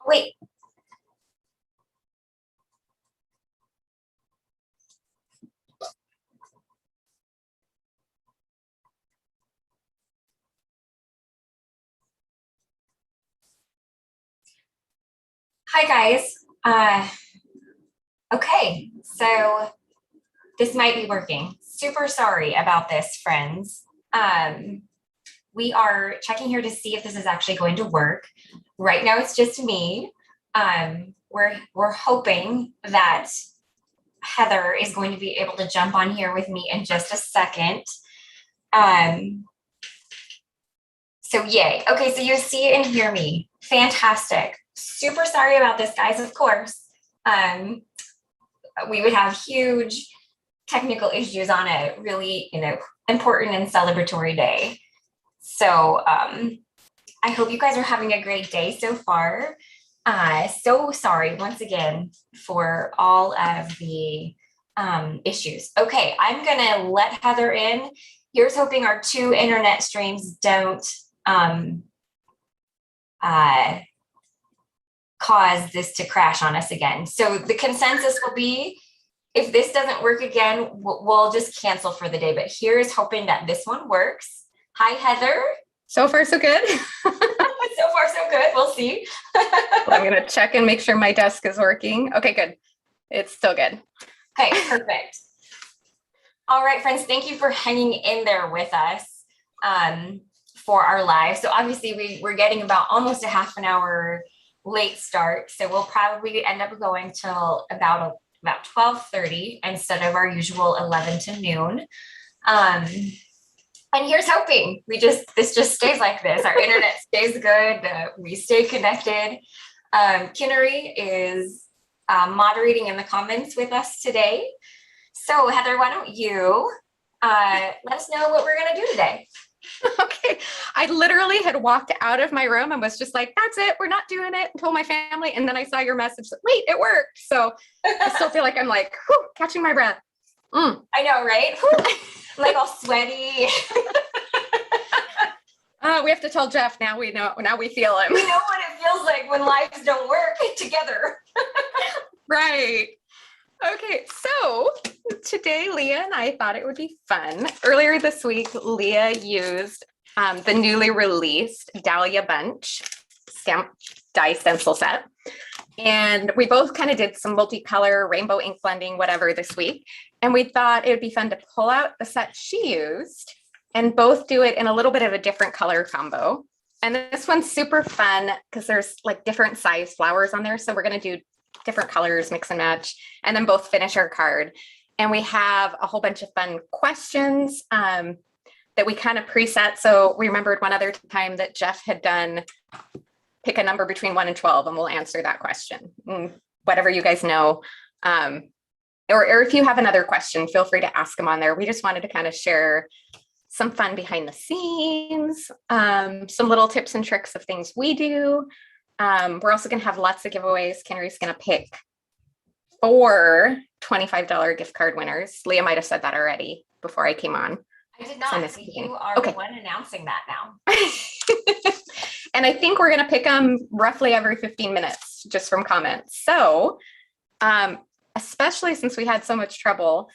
Wait. Hi guys. Okay, so this might be working. Super sorry about this, friends. We are checking here to see if this is actually going to work. Right now, it's just me. We're hoping that Heather is going to be able to jump on here with me in just a second. So yay. Okay, so you see and hear me. Fantastic. Super sorry about this, guys, of course. We would have huge technical issues on a really, important and celebratory day. So I hope you guys are having a great day so far. So sorry once again for all of the issues. Okay, I'm gonna let Heather in. Here's hoping our two internet streams don't cause this to crash on us again. So the consensus will be, if this doesn't work again, we'll just cancel for the day. But here's hoping that this one works. Hi, Heather. So far, so good. So far, so good. We'll see. Well, I'm going to check and make sure my desk is working. Okay, good. It's still good. Okay, perfect. All right, friends, thank you for hanging in there with us for our live. So obviously we're getting about almost a half an hour late start. So we'll probably end up going till about 12:30 instead of our usual 11 to noon. And here's hoping this just stays like this. Our internet stays good. We stay connected. Kinnery is moderating in the comments with us today. So Heather, why don't you let us know what we're going to do today? Okay. I literally had walked out of my room and was just like, that's it. We're not doing it, and told my family. And then I saw your message. Wait, it worked. So I still feel like I'm like, whew, catching my breath. I know, right? I'm like all sweaty. We have to tell Jeff now. We know, now we feel him. We know what it feels like when lives don't work together. Right. Okay, so today Leah and I thought it would be fun. Earlier this week, Leah used the newly released Dahlia Bunch stamp die stencil set. And we both kind of did some multicolor rainbow ink blending, whatever, this week. And we thought it would be fun to pull out the set she used and both do it in a little bit of a different color combo. And this one's super fun because there's like different size flowers on there. So we're going to do different colors, mix and match, and then both finish our card. And we have a whole bunch of fun questions that we kind of preset. So we remembered one other time that Jeff had done, pick a number between 1 and 12, and we'll answer that question. Whatever you guys know. Or if you have another question, feel free to ask them on there. We just wanted to kind of share some fun behind the scenes, some little tips and tricks of things we do. We're also going to have lots of giveaways. Kinnery's going to pick 4 $25 gift card winners. Leah might have said that already before I came on. I did not. So you are the one announcing that now. And I think we're going to pick them roughly every 15 minutes just from comments. So especially since we had so much trouble,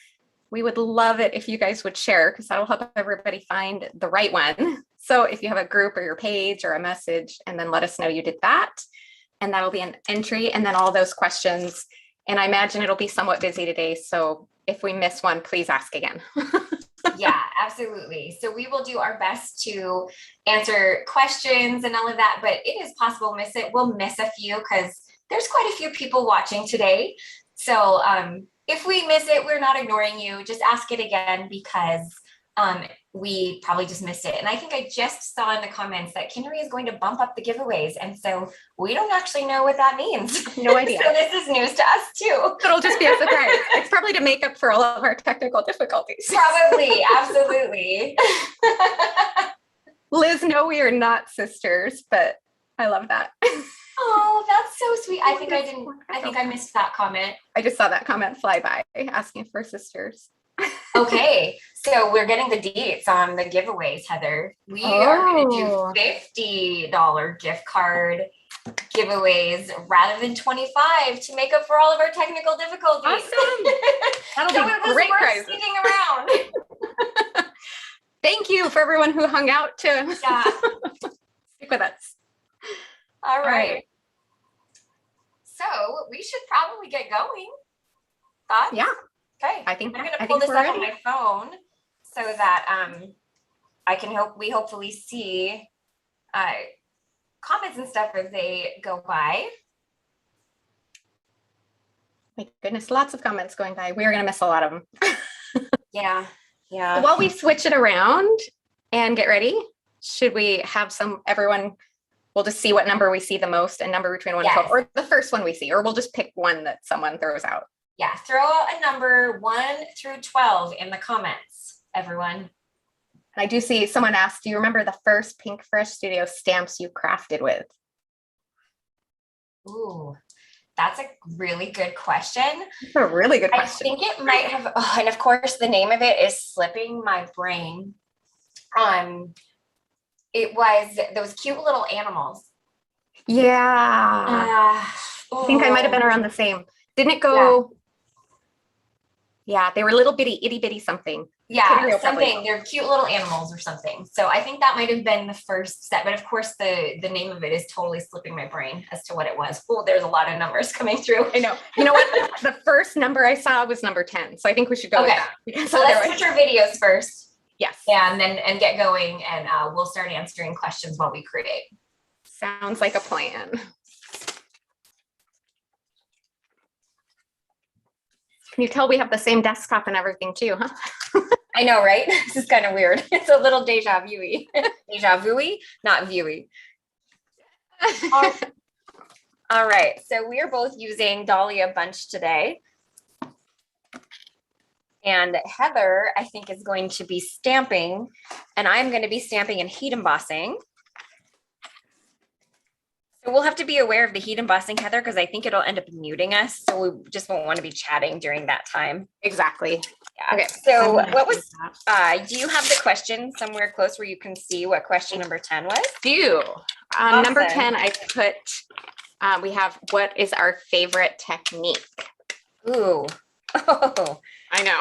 we would love it if you guys would share, because that'll help everybody find the right one. So if you have a group or your page or a message, and then let us know you did that, and that'll be an entry, and then all those questions. And I imagine it'll be somewhat busy today. So if we miss one, please ask again. Yeah, absolutely. So we will do our best to answer questions and all of that, but it is possible we'll miss a few because there's quite a few people watching today. So if we miss it, we're not ignoring you. Just ask it again because we probably just missed it. And I think I just saw in the comments that Kinnery is going to bump up the giveaways. And so we don't actually know what that means. No idea. So this is news to us too. It'll just be a surprise. It's probably to make up for all of our technical difficulties. Probably, absolutely. Liz, no, we are not sisters, but I love that. Oh, that's so sweet. I think I missed that comment. I just saw that comment fly by asking for sisters. Okay, so we're getting the deets on the giveaways, Heather. We are going to do $50 gift card giveaways rather than 25 to make up for all of our technical difficulties. Awesome. That'll So be it was great worth prizes. sticking around. Thank you for everyone who hung out to Yeah. stick with us. All right. right. So we should probably get going. Thoughts? Yeah. Okay. I think I'm going to pull this up on my phone so that I can we hopefully see comments and stuff as they go by. My goodness, lots of comments going by. We are going to miss a lot of them. Yeah. So while we switch it around and get ready, should we have everyone, we'll just see what number we see the most and number between 1 and 12, or the first one we see, or we'll just pick one that someone throws out. Yeah, throw out a number 1 through 12 in the comments, everyone. And I do see someone asked, do you remember the first Pink Fresh Studio stamps you crafted with? Ooh, that's a really good question. That's a really good question. I think it might have, and of course the name of it is slipping my brain. It was those cute little animals. Yeah. I think I might have been around the same. Didn't it go? Yeah, they were little bitty, itty bitty something. Yeah, something. They're cute little animals or something. So I think that might have been the first set, but of course the name of it is totally slipping my brain as to what it was. Oh, there's a lot of numbers coming through. I know. You know what? The first number I saw was number 10. So I think we should go with that. Because so let's switch our videos first. Yes. Yeah, and get going, and we'll start answering questions while we create. Sounds like a plan. Can you tell we have the same desktop and everything too, huh? I know, right? This is kind of weird. It's a little deja vu-y. Deja vu-y, not viewy. All right, so we are both using Dahlia Bunch today. And Heather, I think, is going to be stamping, and I'm going to be stamping and heat embossing. So we'll have to be aware of the heat embossing, Heather, because I think it'll end up muting us. So we just won't want to be chatting during that time. Exactly. Yeah. Okay. So what was, do you have the question somewhere close where you can see what question number 10 was? Awesome. Number 10, I put, we have, what is our favorite technique? Ooh. Oh. I know.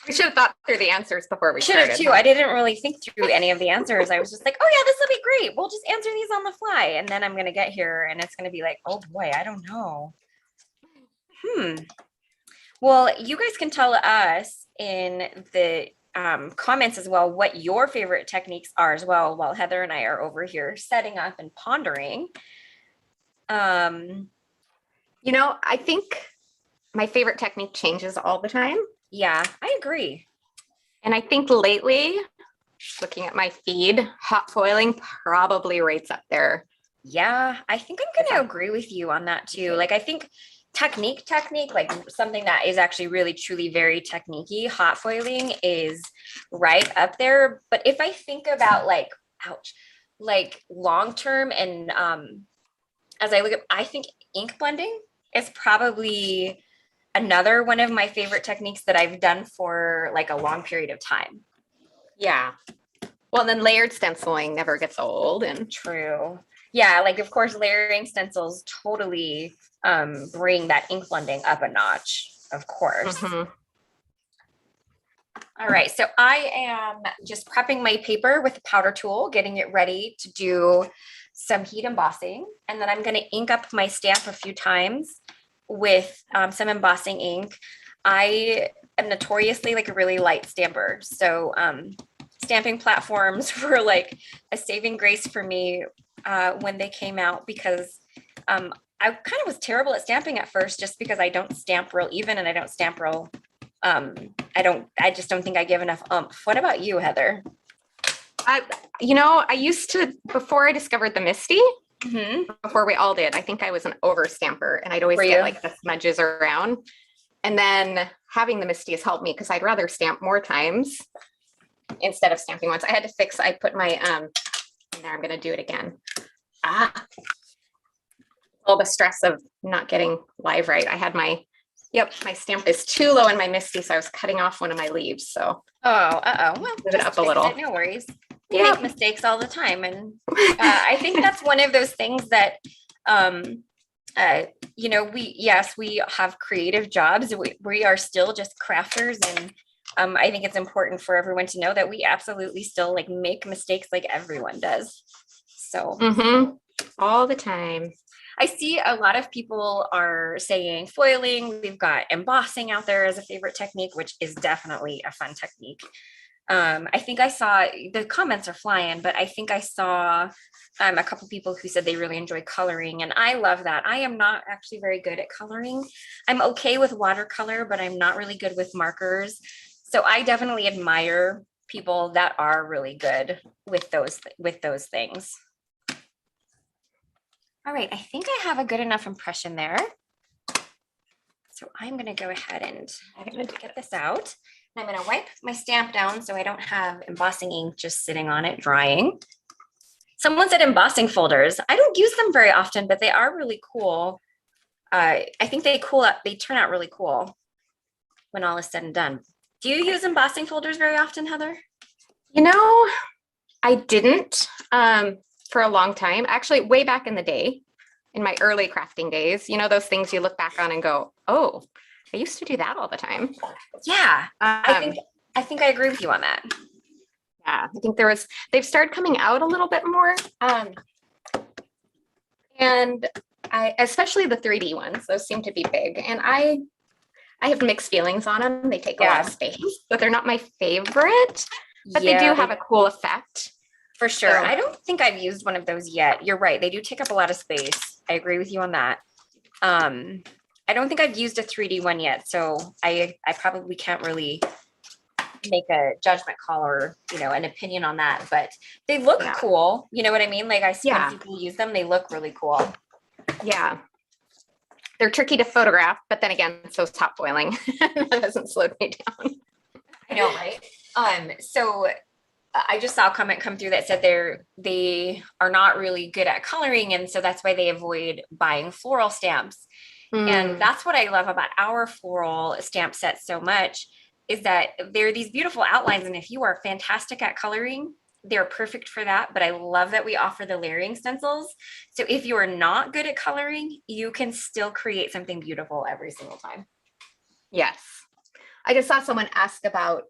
We should have thought through the answers before we started. Should have too. I didn't really think through any of the answers. I was just like, oh yeah, this will be great. We'll just answer these on the fly. And then I'm going to get here and it's going to be like, oh boy, I don't know. Well, you guys can tell us in the comments as well what your favorite techniques are as well, while Heather and I are over here setting up and pondering. You know, I think my favorite technique changes all the time. Yeah, I agree. And I think lately, looking at my feed, hot foiling probably rates up there. Yeah, I think I'm going to agree with you on that too. Like, I think technique, like something that is actually really, truly very technique-y, hot foiling is right up there. But if I think about like, like long-term and as I look at, I think ink blending is probably another one of my favorite techniques that I've done for like a long period of time. Yeah. Well, and then layered stenciling never gets old. And true. Yeah. Like, of course, layering stencils totally bring that ink blending up a notch, of course. Mm-hmm. All right. So I am just prepping my paper with a powder tool, getting it ready to do some heat embossing. And then I'm going to ink up my stamp a few times with some embossing ink. I am notoriously like a really light stamper. So stamping platforms were like a saving grace for me when they came out, because I kind of was terrible at stamping at first, just because I don't stamp real even and I don't stamp real. I just don't think I give enough oomph. What about you, Heather? You know, I used to, before I discovered the Misty, before we all did, I think I was an over stamper and I'd always get like the smudges around. And then having the Misty has helped me because I'd rather stamp more times instead of stamping once. I had to fix, I put my, now I'm going to do it again. All the stress of not getting live right. I had my stamp is too low in my Misty, so I was cutting off one of my leaves. So well, move it up a little. No worries. We make mistakes all the time. And I think that's one of those things that, you know, we have creative jobs. We are still just crafters. And I think it's important for everyone to know that we absolutely still like make mistakes like everyone does. So all the time. I see a lot of people are saying foiling. We've got embossing out there as a favorite technique, which is definitely a fun technique. I think I saw, the comments are flying, but I think I saw a couple people who said they really enjoy coloring, and I love that. I am not actually very good at coloring. I'm okay with watercolor, but I'm not really good with markers. So I definitely admire people that are really good with those things. All right, I think I have a good enough impression there. So I'm going to go ahead and get this out. And I'm going to wipe my stamp down so I don't have embossing ink just sitting on it drying. Someone said embossing folders. I don't use them very often, but they are really cool. I think they turn out really cool when all is said and done. Do you use embossing folders very often, Heather? You know, I didn't for a long time. Actually, way back in the day, in my early crafting days, you know, those things you look back on and go, oh, I used to do that all the time. Yeah, I think I agree with you on that. Yeah, I think they've started coming out a little bit more. And especially the 3D ones, those seem to be big. And I have mixed feelings on them. They take a lot of space, but they're not my favorite, but they do have a cool effect. For sure. So, I don't think I've used one of those yet. You're right. They do take up a lot of space. I agree with you on that. I don't think I've used a 3D one yet. So I probably can't really make a judgment call or, you know, an opinion on that, but they look cool. You know what I mean? Like I see when people use them, they look really cool. Yeah. They're tricky to photograph, but then again, so is top foiling. That hasn't slowed me down. I know, right? So I just saw a comment come through that said they are not really good at coloring, and so that's why they avoid buying floral stamps. And that's what I love about our floral stamp set so much, is that they're these beautiful outlines, and if you are fantastic at coloring, they're perfect for that. But I love that we offer the layering stencils. So if you are not good at coloring, you can still create something beautiful every single time. Yes. I just saw someone ask about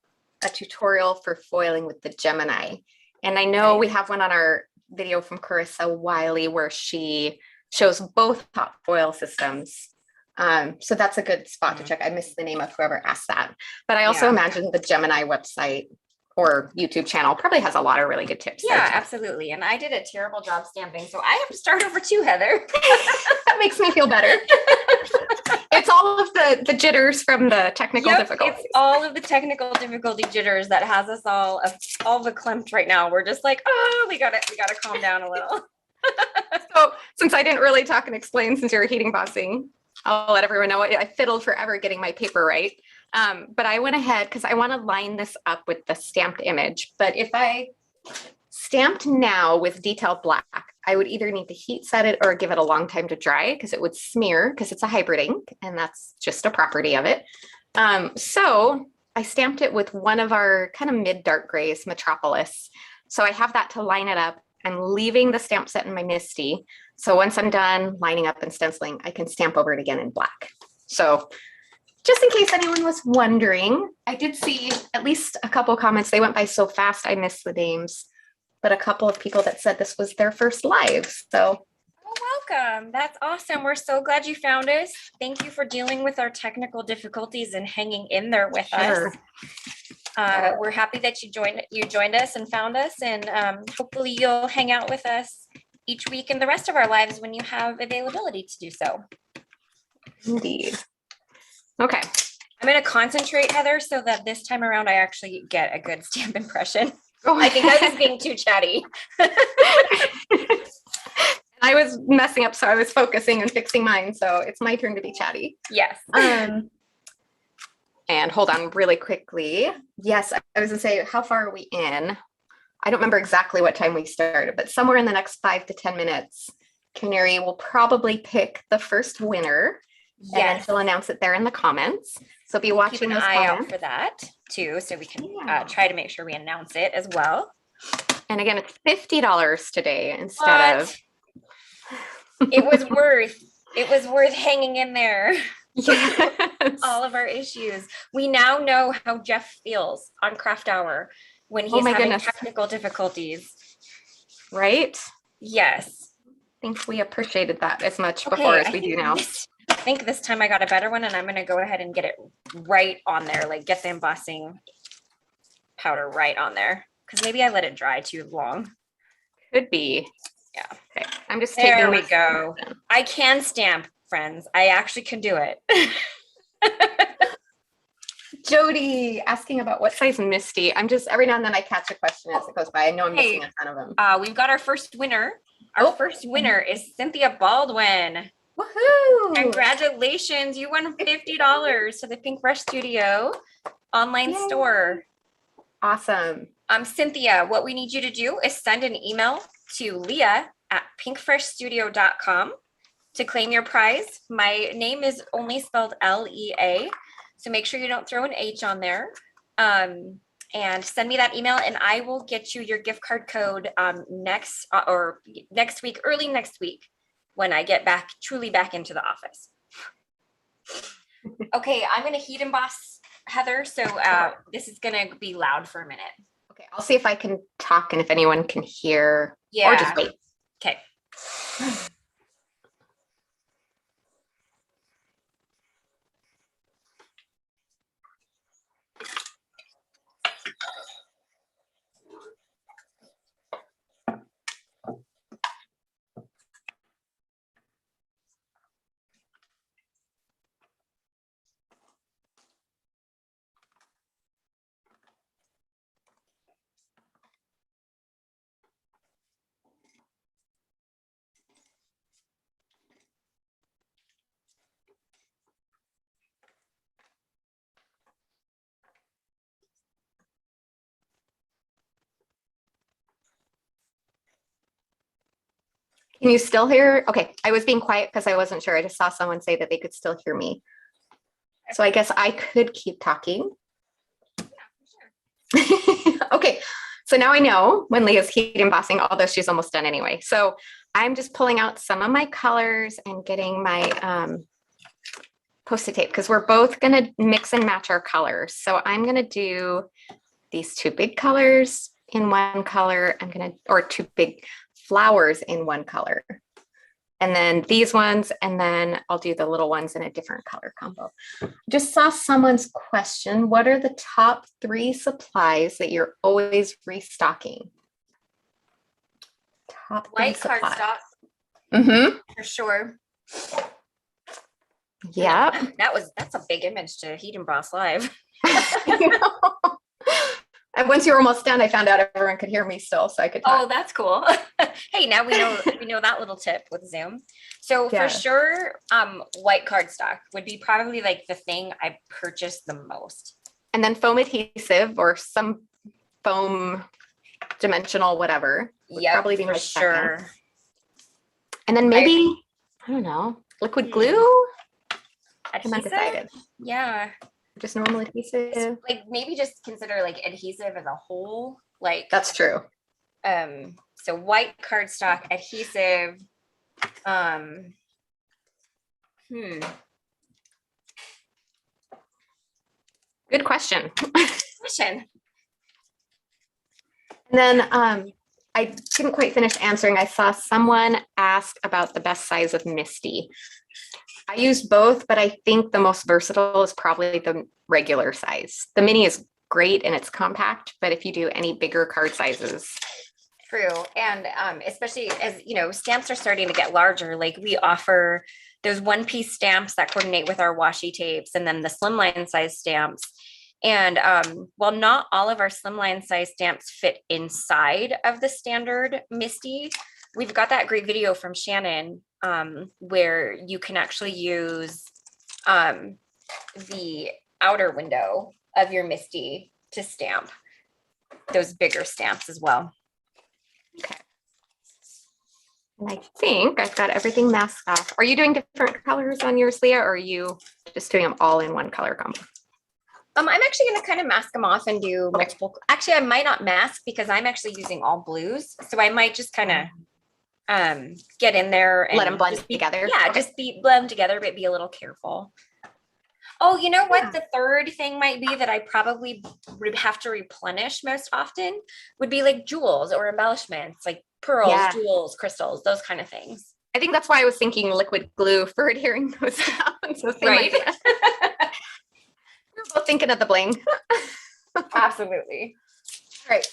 a tutorial for foiling with the Gemini. And I know we have one on our video from Carissa Wiley where she shows both hot foil systems. So that's a good spot to check. I missed the name of whoever asked that, but I also imagine the Gemini website or YouTube channel probably has a lot of really good tips. Yeah, absolutely. And I did a terrible job stamping, so I have to start over too, Heather. That makes me feel better. It's all of the jitters from the technical difficulties. It's all of the technical difficulty jitters that has us all the clumped right now. We're just like, oh, we gotta calm down a little. So since I didn't really talk and explain, since you're heating bossing, I'll let everyone know I fiddled forever getting my paper right. But I went ahead because I want to line this up with the stamped image. But if I stamped now with detailed black, I would either need to heat set it or give it a long time to dry because it would smear because it's a hybrid ink and that's just a property of it. So I stamped it with one of our kind of mid dark grays, Metropolis. So I have that to line it up and leaving the stamp set in my MISTI. So once I'm done lining up and stenciling, I can stamp over it again in black. So just in case anyone was wondering, I did see at least a couple comments. They went by so fast, I missed the names, but a couple of people that said this was their first live. So welcome. That's awesome. We're so glad you found us. Thank you for dealing with our technical difficulties and hanging in there with us. We're happy that you joined us and found us, and hopefully you'll hang out with us each week in the rest of our lives when you have availability to do so. Indeed. Okay. I'm going to concentrate, Heather, so that this time around I actually get a good stamp impression. Oh, I think I was being too chatty. I was messing up, so I was focusing and fixing mine. So it's my turn to be chatty. Yes. And hold on really quickly. Yes, I was gonna say, how far are we in? I don't remember exactly what time we started, but somewhere in the next 5 to 10 minutes, Canary will probably pick the first winner. Yes. And then she'll announce it there in the comments. So be watching Keep an eye out for that too, so we can try to make sure we announce it as well. And again, it's $50 today instead of. It was worth hanging in there. Yes. All of our issues. We now know how Jeff feels on Craft Hour when he's having technical difficulties. Right? Yes. I think we appreciated that as much before as we do now. I think this time I got a better one, and I'm going to go ahead and get it right on there, like get the embossing powder right on there, because maybe I let it dry too long. Could be. Yeah. Okay. I'm just there taking we go. I can stamp, friends. I actually can do it. Jody asking about what size Misty. I'm just every now and then I catch a question as it goes by. I know I'm missing a ton of them. We've got our first winner. Our first winner is Cynthia Baldwin. Woohoo! Congratulations. You won $50 to the Pink Fresh Studio online store. Awesome. Cynthia, what we need you to do is send an email to leah@pinkfreshstudio.com to claim your prize. My name is only spelled Lea, so make sure you don't throw an H on there. And send me that email, and I will get you your gift card code next week, early next week, when I get truly back into the office. Okay, I'm going to heat emboss, Heather. So this is going to be loud for a minute. Okay, I'll see if I can talk and if anyone can hear. Yeah. Or just wait. Okay. Can you still hear? Okay, I was being quiet because I wasn't sure. I just saw someone say that they could still hear me. So I guess I could keep talking. Yeah, for sure. Okay, so now I know when Leah's heat embossing, although she's almost done anyway. So I'm just pulling out some of my colors and getting my Post-it tape because we're both going to mix and match our colors. So I'm going to do these two big colors in one color. Or two big flowers in one color. And then these ones, and then I'll do the little ones in a different color combo. Just saw someone's question. What are the top 3 supplies that you're always restocking? Top 3 White cardstock. Mm-hmm. For sure. Yeah. That's a big image to heat emboss live. And once you were almost done, I found out everyone could hear me still, so I could talk. Oh, that's cool. Hey, now we know that little tip with Zoom. So for sure, white cardstock would be probably like the thing I purchased the most. And then foam adhesive or some foam dimensional whatever. Yeah, probably be for sure. Second. And then maybe I don't know, liquid glue. Adhesive? I'm undecided. Yeah. Just normal adhesive. Like maybe just consider like adhesive as a whole. Like that's true. So white cardstock adhesive. Good question. And then I didn't quite finish answering. I saw someone ask about the best size of Misty. I use both, but I think the most versatile is probably the regular size. The mini is great and it's compact, but if you do any bigger card sizes. True. And especially as, stamps are starting to get larger, like we offer those one-piece stamps that coordinate with our washi tapes and then the slimline size stamps. And while not all of our slimline size stamps fit inside of the standard Misty, we've got that great video from Shannon where you can actually use the outer window of your Misty to stamp those bigger stamps as well. Okay. And I think I've got everything masked off. Are you doing different colors on yours, Leah, or are you just doing them all in one color combo? I'm actually going to kind of mask them off and do multiple. Actually, I might not mask because I'm actually using all blues. So I might just kind of get in there and let them blend together. Yeah, okay. Just blend together, but be a little careful. Oh, you know what? Yeah. The third thing might be that I probably would have to replenish most often would be like jewels or embellishments, like pearls, jewels, crystals, those kind of things. I think that's why I was thinking liquid glue for adhering those down. So right. We're both thinking of the bling. Absolutely. All right.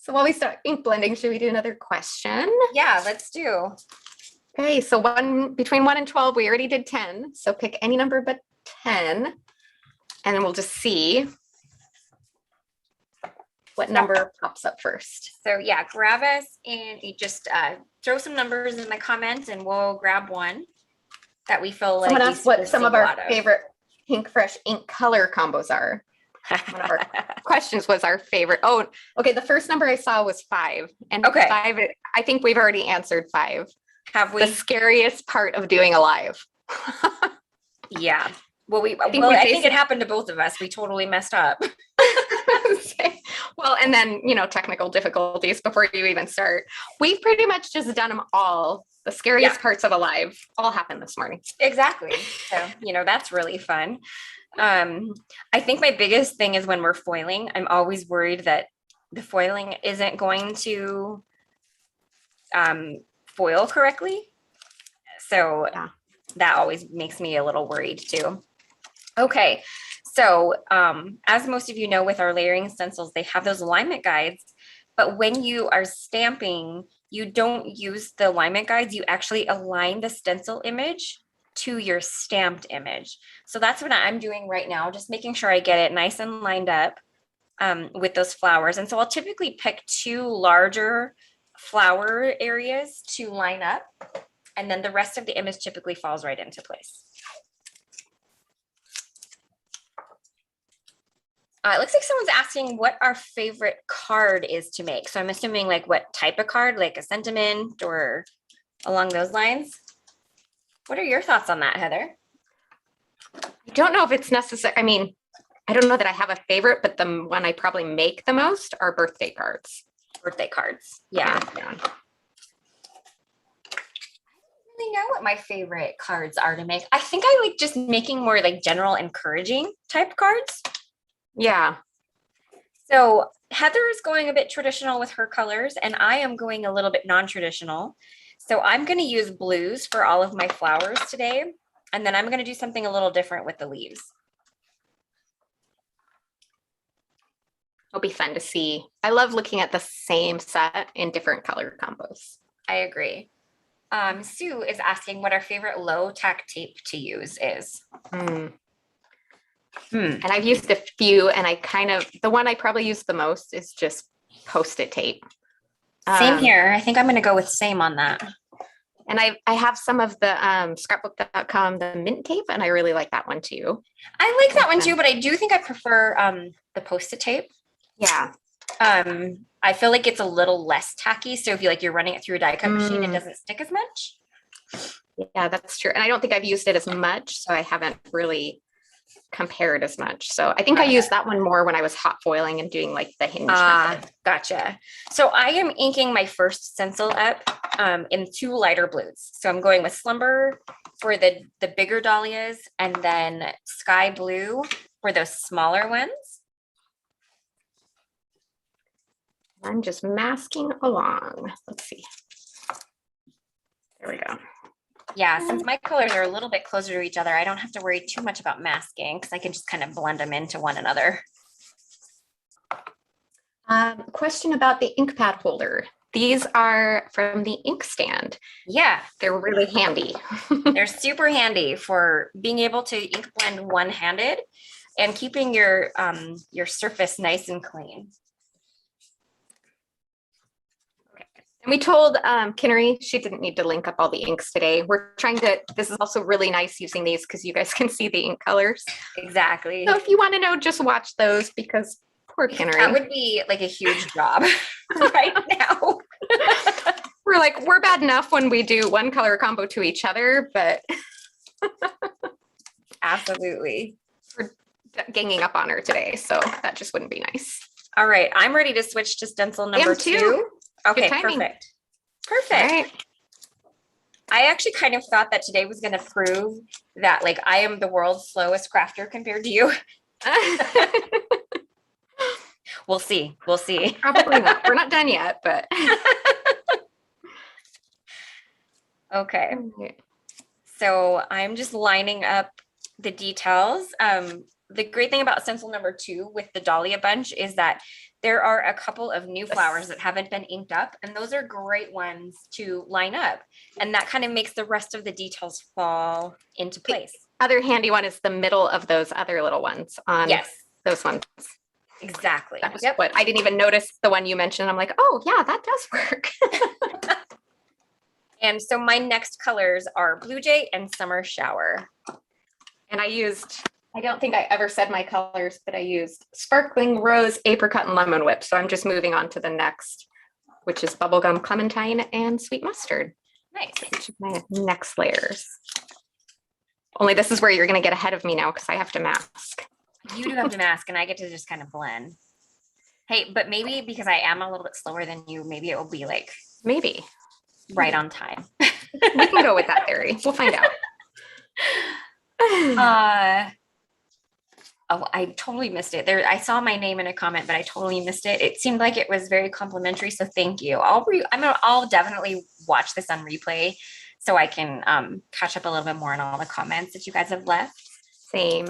So while we start ink blending, should we do another question? Yeah, let's do. Okay, so between 1 and 12, we already did 10. So pick any number but 10, and then we'll just see what number pops up first. So yeah, grab us and you just throw some numbers in the comments and we'll grab one that we feel like. Someone asked what some of our favorite Pink Fresh ink color combos are. One of our questions was our favorite. Oh, okay. The first number I saw was 5. And 5, I think we've already answered 5. Have we? The scariest part of doing a live. Yeah. Well, I think it happened to both of us. We totally messed up. Well, and then, technical difficulties before you even start. We've pretty much just done them all. The scariest parts of a live all happened this morning. Exactly. So, that's really fun. I think my biggest thing is when we're foiling, I'm always worried that the foiling isn't going to foil correctly. So that always makes me a little worried too. Okay. So as most of you know, with our layering stencils, they have those alignment guides, but when you are stamping, you don't use the alignment guides. You actually align the stencil image to your stamped image. So that's what I'm doing right now, just making sure I get it nice and lined up with those flowers. And so I'll typically pick 2 larger flower areas to line up, and then the rest of the image typically falls right into place. It looks like someone's asking what our favorite card is to make. So I'm assuming like what type of card, like a sentiment or along those lines. What are your thoughts on that, Heather? I don't know if it's necessary. I mean, I don't know that I have a favorite, but the one I probably make the most are birthday cards. Birthday cards. Yeah. I don't really know what my favorite cards are to make. I think I like just making more like general encouraging type cards. Yeah. So Heather is going a bit traditional with her colors, and I am going a little bit non-traditional. So I'm going to use blues for all of my flowers today, and then I'm going to do something a little different with the leaves. It'll be fun to see. I love looking at the same set in different color combos. I agree. Sue is asking what our favorite low tack tape to use is. And I've used a few, and the one I probably use the most is just Post-it tape. Same here. I think I'm going to go with same on that. And I have some of the scrapbook.com, the mint tape, and I really like that one too. I like that one too, but I do think I prefer the Post-it tape. Yeah. I feel like it's a little less tacky. So if you're running it through a die cut machine, it doesn't stick as much. Yeah, that's true. And I don't think I've used it as much, so I haven't really compared as much. So I think I used that one more when I was hot foiling and doing like the hinge method. Gotcha. So I am inking my first stencil up in 2 lighter blues. So I'm going with Slumber for the bigger dahlias, and then Sky Blue for those smaller ones. I'm just masking along. Let's see. There we go. Yeah, since my colors are a little bit closer to each other, I don't have to worry too much about masking because I can just kind of blend them into one another. Question about the ink pad holder. These are from the ink stand. Yeah. They're really handy. They're super handy for being able to ink blend one-handed and keeping your surface nice and clean. And we told Kinnery she didn't need to link up all the inks today. This is also really nice using these because you guys can see the ink colors. Exactly. So if you want to know, just watch those because poor Kinnery. That would be like a huge job right now. We're bad enough when we do one color combo to each other, but absolutely. For ganging up on her today, so that just wouldn't be nice. All right, I'm ready to switch to stencil number too. 2. Okay, Good timing. perfect. Perfect. All right. I actually kind of thought that today was going to prove that like I am the world's slowest crafter compared to you. We'll see. We'll see. Probably not. We're not done yet, but. Okay. So I'm just lining up the details. The great thing about stencil number 2 with the Dahlia bunch is that there are a couple of new flowers that haven't been inked up, and those are great ones to line up. And that kind of makes the rest of the details fall into place. The other handy one is the middle of those other little ones on those ones. Exactly. That was what I didn't even notice the one you mentioned. I'm like, oh yeah, that does work. And so my next colors are Blue Jay and Summer Shower. And I don't think I ever said my colors, but I used Sparkling Rose, Apricot, and Lemon Whip. So I'm just moving on to the next, which is Bubblegum Clementine and Sweet Mustard. Nice. Which is my next layers. Only this is where you're going to get ahead of me now because I have to mask. You do have to mask and I get to just kind of blend. Hey, but maybe because I am a little bit slower than you, maybe it will be like maybe right on time. We can go with that theory. We'll find out. Oh, I totally missed it. There, I saw my name in a comment, but I totally missed it. It seemed like it was very complimentary, so thank you. I'll definitely watch this on replay so I can catch up a little bit more on all the comments that you guys have left. Same.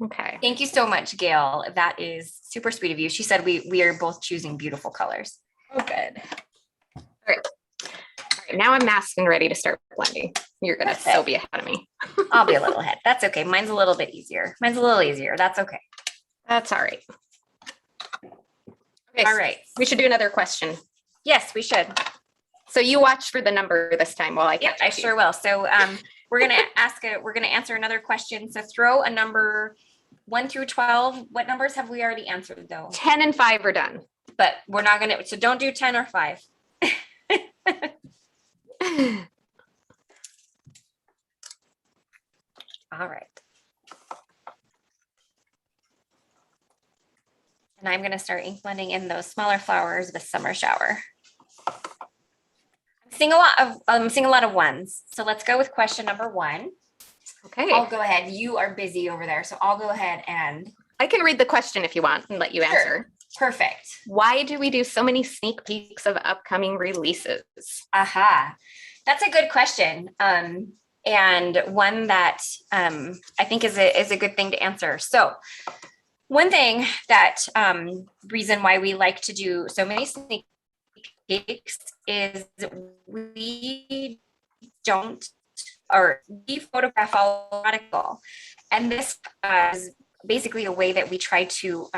Okay. Thank you so much, Gail. That is super sweet of you. She said we are both choosing beautiful colors. Oh, good. All right. Now I'm masked and ready to start blending. You're going to still be ahead of me. I'll be a little ahead. That's okay. Mine's a little bit easier. Mine's a little easier. That's okay. That's all right. Okay. All right. We should do another question. Yes, we should. So you watch for the number this time while I catch I sure will. So we're going to answer another question. So throw a number 1 through 12. What numbers have we already answered though? 10 and 5 are done. But we're not going to, so don't do 10 or 5. All right. And I'm going to start ink blending in those smaller flowers with Summer Shower. I'm seeing a lot of ones. So let's go with question number 1. Okay. I'll go ahead. You are busy over there, so I'll go ahead and I can read the question if you want and let you answer. Perfect. Why do we do so many sneak peeks of upcoming releases? Aha. That's a good question. And one that I think is a good thing to answer. So one thing that reason why we like to do so many sneak peeks is we photograph all article. And this is basically a way that we try to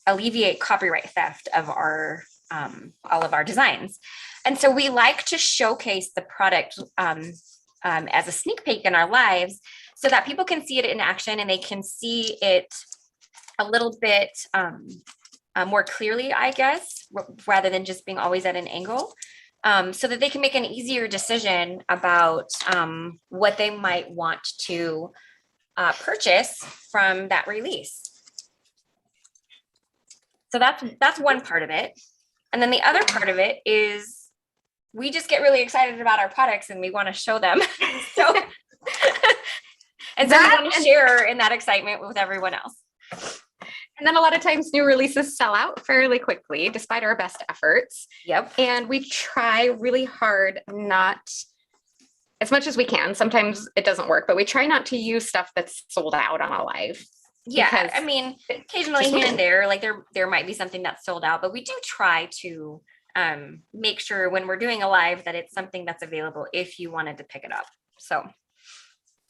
alleviate copyright theft of our all of our designs. And so we like to showcase the product as a sneak peek in our lives so that people can see it in action and they can see it a little bit more clearly, I guess, rather than just being always at an angle, so that they can make an easier decision about what they might want to purchase from that release. So that's one part of it. And then the other part of it is we just get really excited about our products and we want to show them. So we want to share in that excitement with everyone else. And then a lot of times new releases sell out fairly quickly, despite our best efforts. Yep. And we try really hard not, as much as we can, sometimes it doesn't work, but we try not to use stuff that's sold out on a live. Yeah, I mean, occasionally here and there, like there might be something that's sold out, but we do try to make sure when we're doing a live that it's something that's available if you wanted to pick it up. So,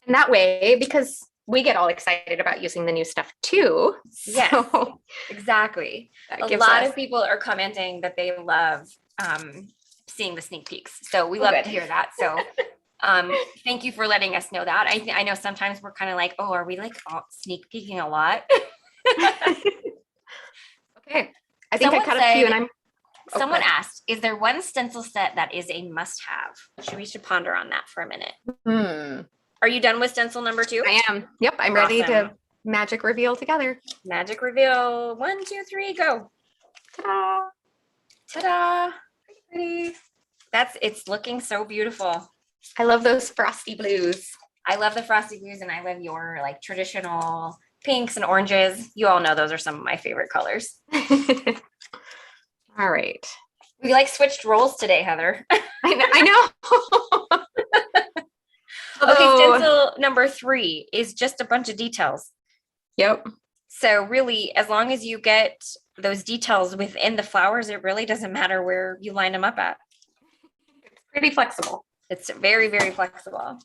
and that way, because we get all excited about using the new stuff too. Yes, so exactly. A lot of people are commenting that they love seeing the sneak peeks. So we love to hear that. So thank you for letting us know that. I know sometimes we're kind of like, oh, are we like sneak peeking a lot? Okay. I think I cut a few and I'm. Someone asked, is there one stencil set that is a must-have? We should ponder on that for a minute. Are you done with stencil number 2? I am. Yep, I'm ready to Awesome. magic reveal together. Magic reveal. 1, 2, 3, go. Ta-da! Ta-da. Pretty. It's looking so beautiful. I love those frosty blues. I love the frosty blues and I love your like traditional pinks and oranges. You all know those are some of my favorite colors. All right. We like switched roles today, Heather. I know. Okay, stencil number 3 is just a bunch of details. Yep. So really, as long as you get those details within the flowers, it really doesn't matter where you line them up at. It's pretty flexible. It's very, very flexible.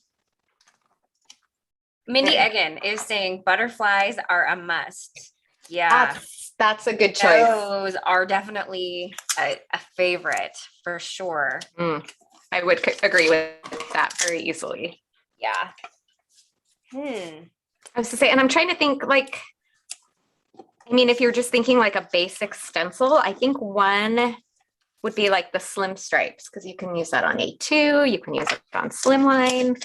Mindy Egan is saying butterflies are a must. Yeah. That's a good choice. Those are definitely a favorite for sure. I would agree with that very easily. Yeah. I was to say, and I'm trying to think like, I mean, if you're just thinking like a basic stencil, I think one would be like the slim stripes, because you can use that on A2, you can use it on slimline.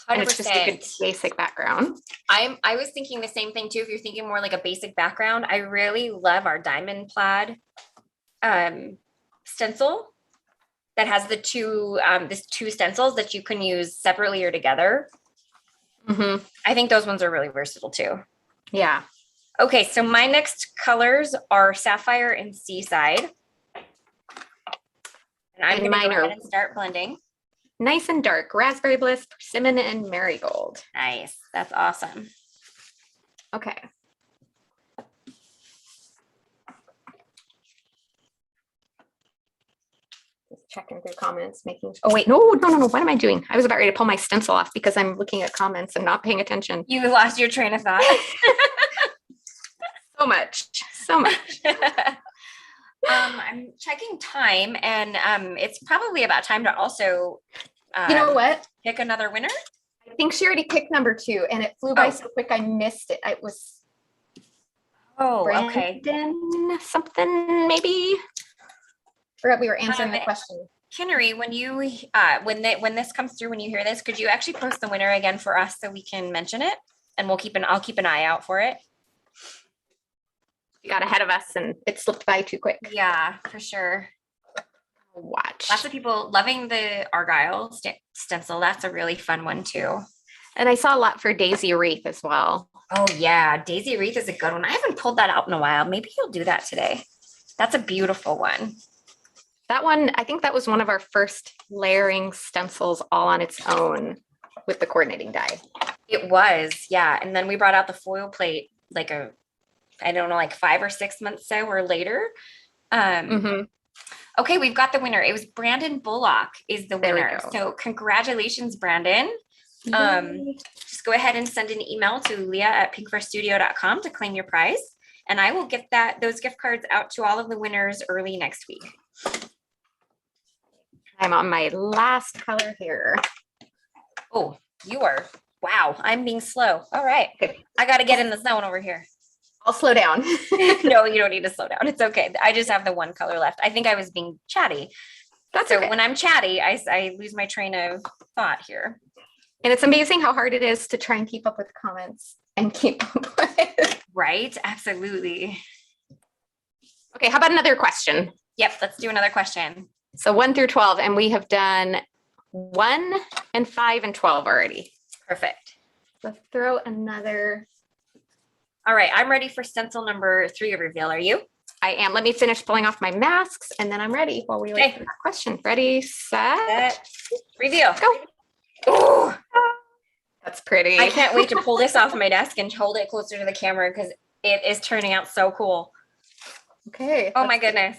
100%. And it's just a good basic background. I was thinking the same thing too. If you're thinking more like a basic background, I really love our diamond plaid stencil that has the two stencils that you can use separately or together. I think those ones are really versatile too. Yeah. Okay, so my next colors are Sapphire and Seaside. And I'm going to go ahead and start blending. Nice and dark. Raspberry Bliss, Persimmon, and Marigold. Nice. That's awesome. Okay. Just checking through comments, making. Oh, wait. No. What am I doing? I was about ready to pull my stencil off because I'm looking at comments and not paying attention. You lost your train of thought. So much. I'm checking time, and it's probably about time to also you know what? Pick another winner. I think she already picked number 2 and it flew by so quick I missed it. It was okay. Something maybe. Forgot we were answering the question. Kinnery, when you when this comes through, when you hear this, could you actually post the winner again for us so we can mention it? And I'll keep an eye out for it. You got ahead of us and it slipped by too quick. Yeah, for sure. Watch. Lots of people loving the Argyle stencil. That's a really fun one too. And I saw a lot for Daisy Wreath as well. Oh yeah, Daisy Wreath is a good one. I haven't pulled that out in a while. Maybe you'll do that today. That's a beautiful one. That one, I think that was one of our first layering stencils all on its own with the coordinating die. It was, yeah. And then we brought out the foil plate like I don't know, like 5 or 6 months so or later. Okay, we've got the winner. It was Brandon Bullock is the winner. So congratulations, Brandon. Just go ahead and send an email to leah@pinkfirstudio.com to claim your prize. And I will get those gift cards out to all of the winners early next week. I'm on my last color here. Oh, you are. Wow, I'm being slow. All right. I got to get in the zone over here. I'll slow down. No, you don't need to slow down. It's okay. I just have the one color left. I think I was being chatty. That's so okay. When I'm chatty, I lose my train of thought here. And it's amazing how hard it is to try and keep up with comments and keep up with. Right? Absolutely. Okay, how about another question? Yep, let's do another question. So 1 through 12, and we have done 1 and 5 and 12 already. Perfect. Let's throw another. All right, I'm ready for stencil number 3 reveal. Are you? I am. Let me finish pulling off my masks and then I'm ready while we wait for that question. Ready, set, reveal. Go. Ooh. That's pretty. I can't wait to pull this off my desk and hold it closer to the camera because it is turning out so cool. Okay. Oh my goodness.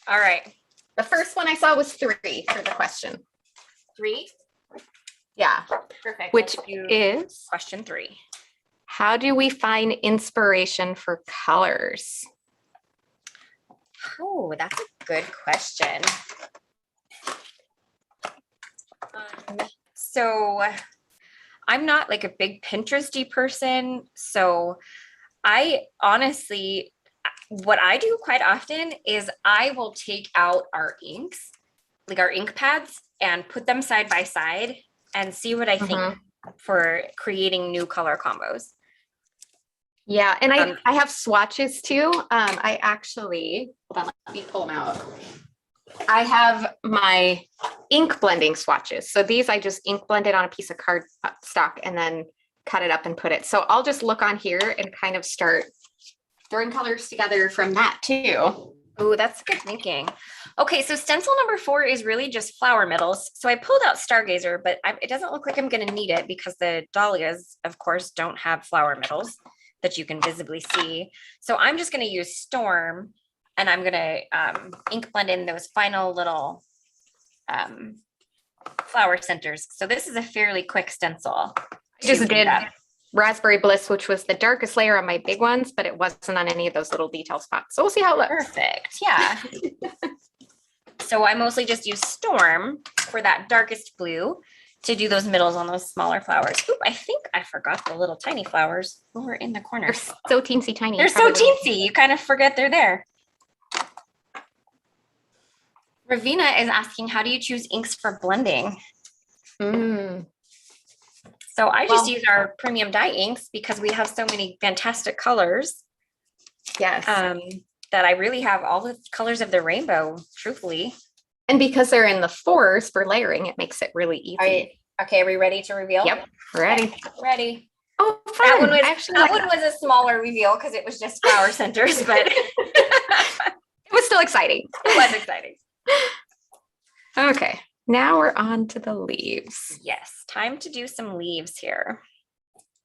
All right. The first one I saw was 3 for the question. 3? Yeah. Perfect. Which is question 3. How do we find inspiration for colors? Oh, that's a good question. So I'm not like a big Pinteresty person. So I honestly, what I do quite often is I will take out our inks, like our ink pads, and put them side by side and see what I think for creating new color combos. Yeah, and I have swatches too. I actually, hold on, let me pull them out. I have my ink blending swatches. So these I just ink blended on a piece of card stock and then cut it up and put it. So I'll just look on here and kind of start throwing colors together from that too. Oh, that's good thinking. Okay, so stencil number 4 is really just flower middles. So I pulled out Stargazer, but it doesn't look like I'm going to need it because the dahlias, of course, don't have flower middles that you can visibly see. So I'm just going to use Storm, and I'm going to ink blend in those final little flower centers. So this is a fairly quick stencil. I just did Raspberry Bliss, which was the darkest layer on my big ones, but it wasn't on any of those little detail spots. So we'll see how it looks. Perfect. Yeah. So I mostly just use Storm for that darkest blue to do those middles on those smaller flowers. Oop, I think I forgot the little tiny flowers over in the corner. They're so teensy tiny. They're so teensy. You kind of forget they're there. Ravina is asking, how do you choose inks for blending? So I just use our premium dye inks because we have so many fantastic colors. Yes. That I really have all the colors of the rainbow, truthfully. And because they're in the 4s for layering, it makes it really easy. Okay, are we ready to reveal? Yep, ready. Okay, ready. Oh, fun. That one was a smaller reveal because it was just flower centers, but it was still exciting. It was exciting. Okay, now we're on to the leaves. Yes, time to do some leaves here.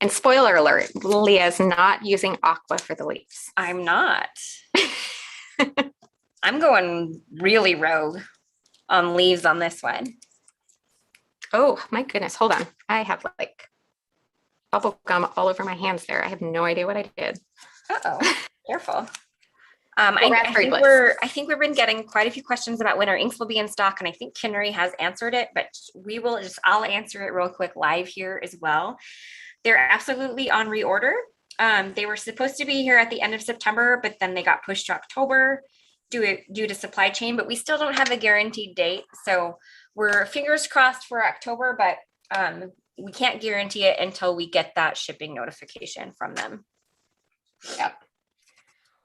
And spoiler alert, Leah's not using aqua for the leaves. I'm not. I'm going really rogue on leaves on this one. Oh my goodness, hold on. I have like bubble gum all over my hands there. I have no idea what I did. Uh-oh, careful. I think we've been getting quite a few questions about when our inks will be in stock, and I think Kinnery has answered it, but I'll answer it real quick live here as well. They're absolutely on reorder. They were supposed to be here at the end of September, but then they got pushed to October due to supply chain, but we still don't have a guaranteed date. So we're fingers crossed for October, but we can't guarantee it until we get that shipping notification from them. Yep.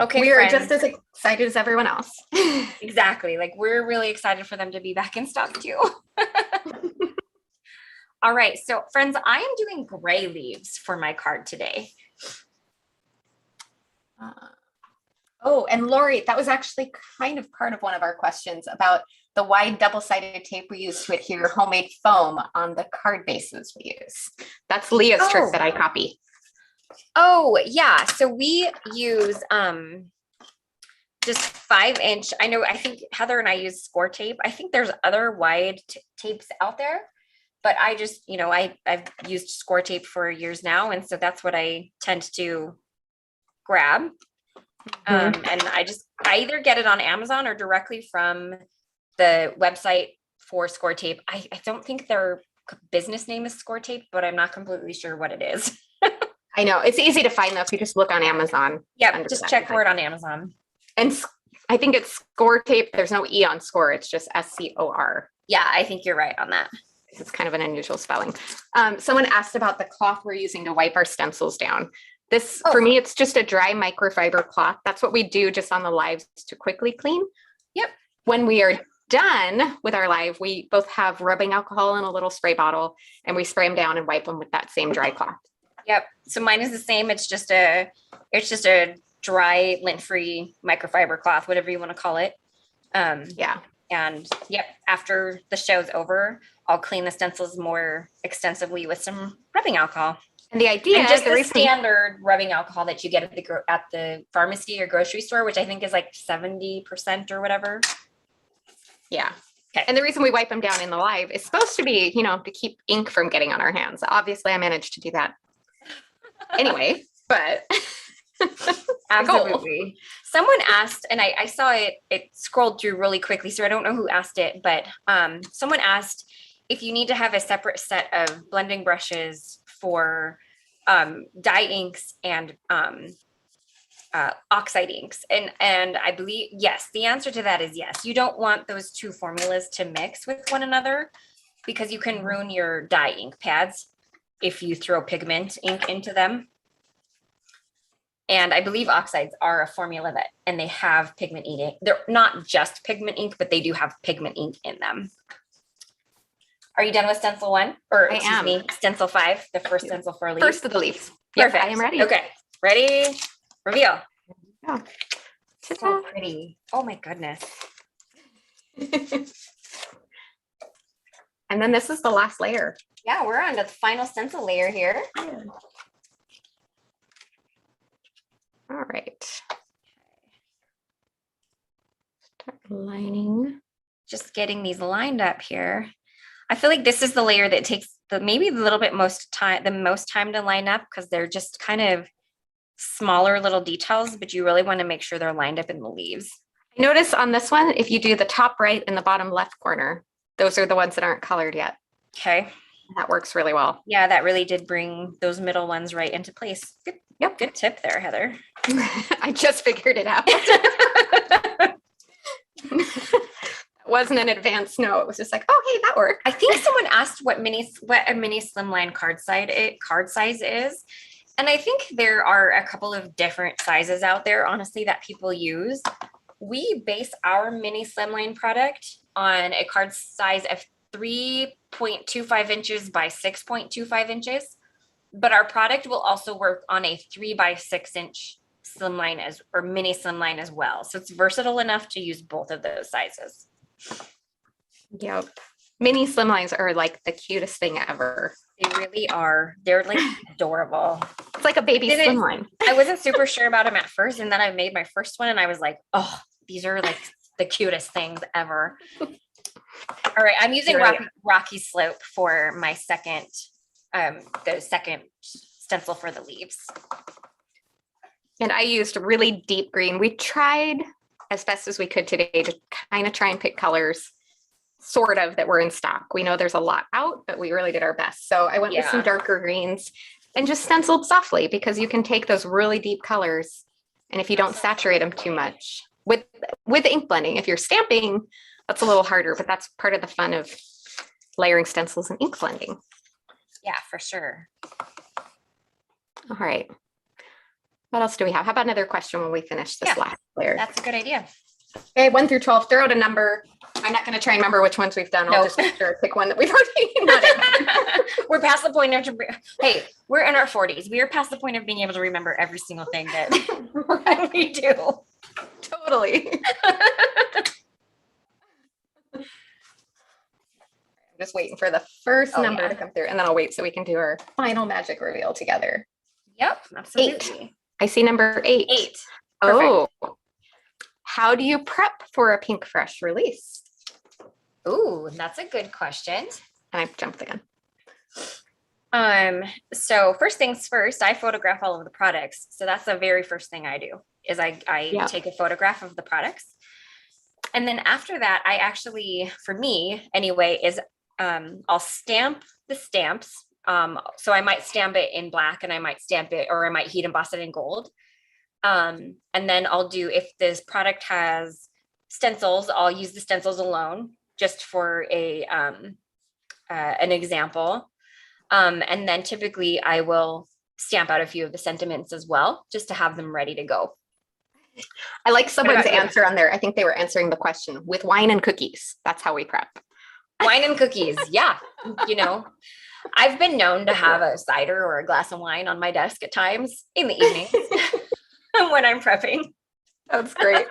Okay, we are just as excited as everyone else. Exactly. Like we're really excited for them to be back in stock too. All right. So friends, I am doing gray leaves for my card today. Oh, and Lori, that was actually kind of part of one of our questions about the wide double-sided tape we use to adhere homemade foam on the card bases we use. That's Leah's trick that I copy. Oh, yeah. So we use just 5-inch. I think Heather and I use score tape. I think there's other wide tapes out there, but I just, I've used score tape for years now. And so that's what I tend to grab. And I either get it on Amazon or directly from the website for score tape. I don't think their business name is score tape, but I'm not completely sure what it is. I know it's easy to find though if you just look on Amazon. Yeah, just check for it on Amazon. And I think it's score tape. There's no E on score. It's just SCOR. Yeah, I think you're right on that. It's kind of an unusual spelling. Someone asked about the cloth we're using to wipe our stencils down. For me, it's just a dry microfiber cloth. That's what we do just on the lives to quickly clean. Yep. When we are done with our live, we both have rubbing alcohol in a little spray bottle, and we spray them down and wipe them with that same dry cloth. Yep. So mine is the same. It's just a dry, lint-free microfiber cloth, whatever you want to call it. Yeah. And yep, after the show's over, I'll clean the stencils more extensively with some rubbing alcohol. And the idea and just the standard rubbing alcohol that you get at the pharmacy or grocery store, which I think is like 70% or whatever. Yeah. Okay. And the reason we wipe them down in the live is supposed to be, to keep ink from getting on our hands. Obviously, I managed to do that anyway, but absolutely. Someone asked, and I saw it scrolled through really quickly, so I don't know who asked it, but someone asked if you need to have a separate set of blending brushes for dye inks and oxide inks. And I believe, yes, the answer to that is yes. You don't want those two formulas to mix with one another because you can ruin your dye ink pads. if you throw pigment ink into them. And I believe oxides are a formula that, and they have pigment ink. They're not just pigment ink, but they do have pigment ink in them. Are you done with stencil 1? Or I excuse am. me, stencil 5, the first stencil for leaves? First of the leaves. Perfect. Yep, I am ready. Okay, ready? Reveal. Oh. So pretty. Oh my goodness. And then this is the last layer. Yeah, we're on to the final stencil layer here. All right. Start lining. Just getting these lined up here. I feel like this is the layer that takes maybe a little bit the most time to line up, because they're just kind of smaller little details, but you really want to make sure they're lined up in the leaves. I notice on this one, if you do the top right and the bottom left corner, those are the ones that aren't colored yet. Okay. That works really well. Yeah, that really did bring those middle ones right into place. Good, Yep. Good tip there, Heather. I just figured it out. It wasn't an advanced no. It was just like, oh, hey, that worked. I think someone asked what a mini slimline card size is. And I think there are a couple of different sizes out there, honestly, that people use. We base our mini slimline product on a card size of 3.25 inches by 6.25 inches. But our product will also work on a 3 by 6 inch slimline or mini slimline as well. So it's versatile enough to use both of those sizes. Yep. Mini slimlines are like the cutest thing ever. They really are. They're like adorable. It's like a baby slimline. I wasn't super sure about them at first, and then I made my first one and I was like, oh, these are like the cutest things ever. All right, I'm using Rocky Slope for my the second stencil for the leaves. And I used really deep green. We tried as best as we could today to kind of try and pick colors sort of that were in stock. We know there's a lot out, but we really did our best. So I went with some darker greens and just stenciled softly, because you can take those really deep colors, and if you don't saturate them too much with ink blending, if you're stamping, that's a little harder, but that's part of the fun of layering stencils and ink blending. Yeah, for sure. All right. What else do we have? How about another question when we finish this last layer? That's a good idea. Okay, 1 through 12, throw out a number. I'm not going to try and remember which ones we've done. I'll just make sure pick one that we've already done. We're past the point of, hey, we're in our 40s. We are past the point of being able to remember every single thing that we do. Totally. I'm just waiting for the first number to come through, and then I'll wait so we can do our final magic reveal together. Yep, absolutely. 8. I see number 8. 8. Oh. How do you prep for a pink fresh release? Ooh, that's a good question. And I jumped the gun. So first things first, I photograph all of the products. So that's the very first thing I do, is I take a photograph of the products. And then after that, I actually, for me anyway, is I'll stamp the stamps. So I might stamp it in black, and I might stamp it, or I might heat emboss it in gold. And then I'll do, if this product has stencils, I'll use the stencils alone, just for an example. And then typically I will stamp out a few of the sentiments as well, just to have them ready to go. I like someone's answer on there. I think they were answering the question with wine and cookies. That's how we prep. Wine and cookies. Yeah. You know, I've been known to have a cider or a glass of wine on my desk at times in the evenings when I'm prepping. That's great.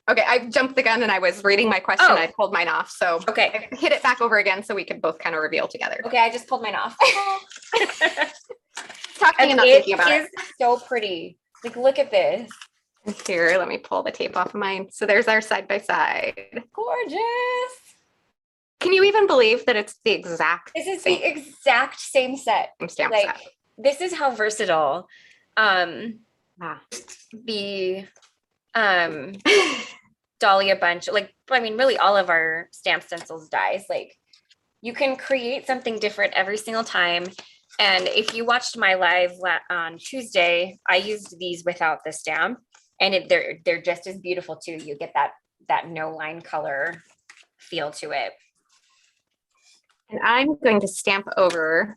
Okay, I jumped the gun and I was reading my question. I pulled mine off. So okay, I hit it back over again so we could both kind of reveal together. Okay, I just pulled mine off. Talking and not thinking about it. It's so pretty. Like, look at this. Here, let me pull the tape off of mine. So there's our side by side. Gorgeous. Can you even believe that it's the exact This is the exact same set. Stamp like, set. This is how versatile the Dahlia bunch, like, I mean, really all of our stamp stencils dies. Like, you can create something different every single time. And if you watched my live on Tuesday, I used these without the stamp, and they're just as beautiful too. You get that no line color feel to it. And I'm going to stamp over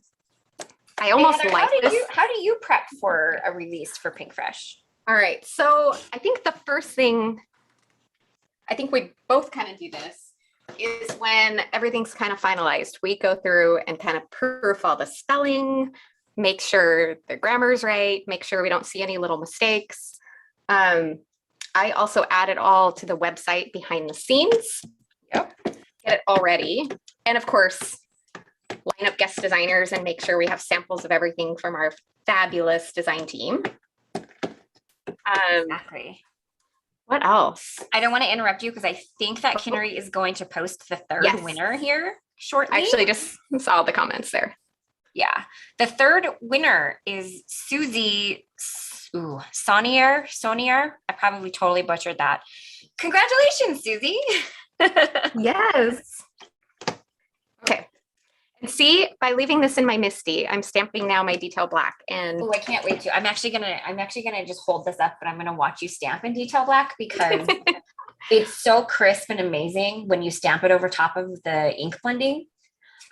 I almost Heather, like this. How do you prep for a release for Pink Fresh? All right. So I think the first thing, I think we both kind of do this, is when everything's kind of finalized, we go through and kind of proof all the spelling, make sure the grammar's right, make sure we don't see any little mistakes. I also add it all to the website behind the scenes. Yep. Get it all ready. And of course, line up guest designers and make sure we have samples of everything from our fabulous design team. Exactly. What else? I don't want to interrupt you because I think that Kinnery is going to post the third winner here shortly. I actually just saw the comments there. Yeah. The third winner is Susie Sonier. I probably totally butchered that. Congratulations, Susie. Yes. Okay. And see, by leaving this in my Misty, I'm stamping now my detail black. And I can't wait to. I'm actually gonna just hold this up, but I'm gonna watch you stamp in detail black because it's so crisp and amazing when you stamp it over top of the ink blending.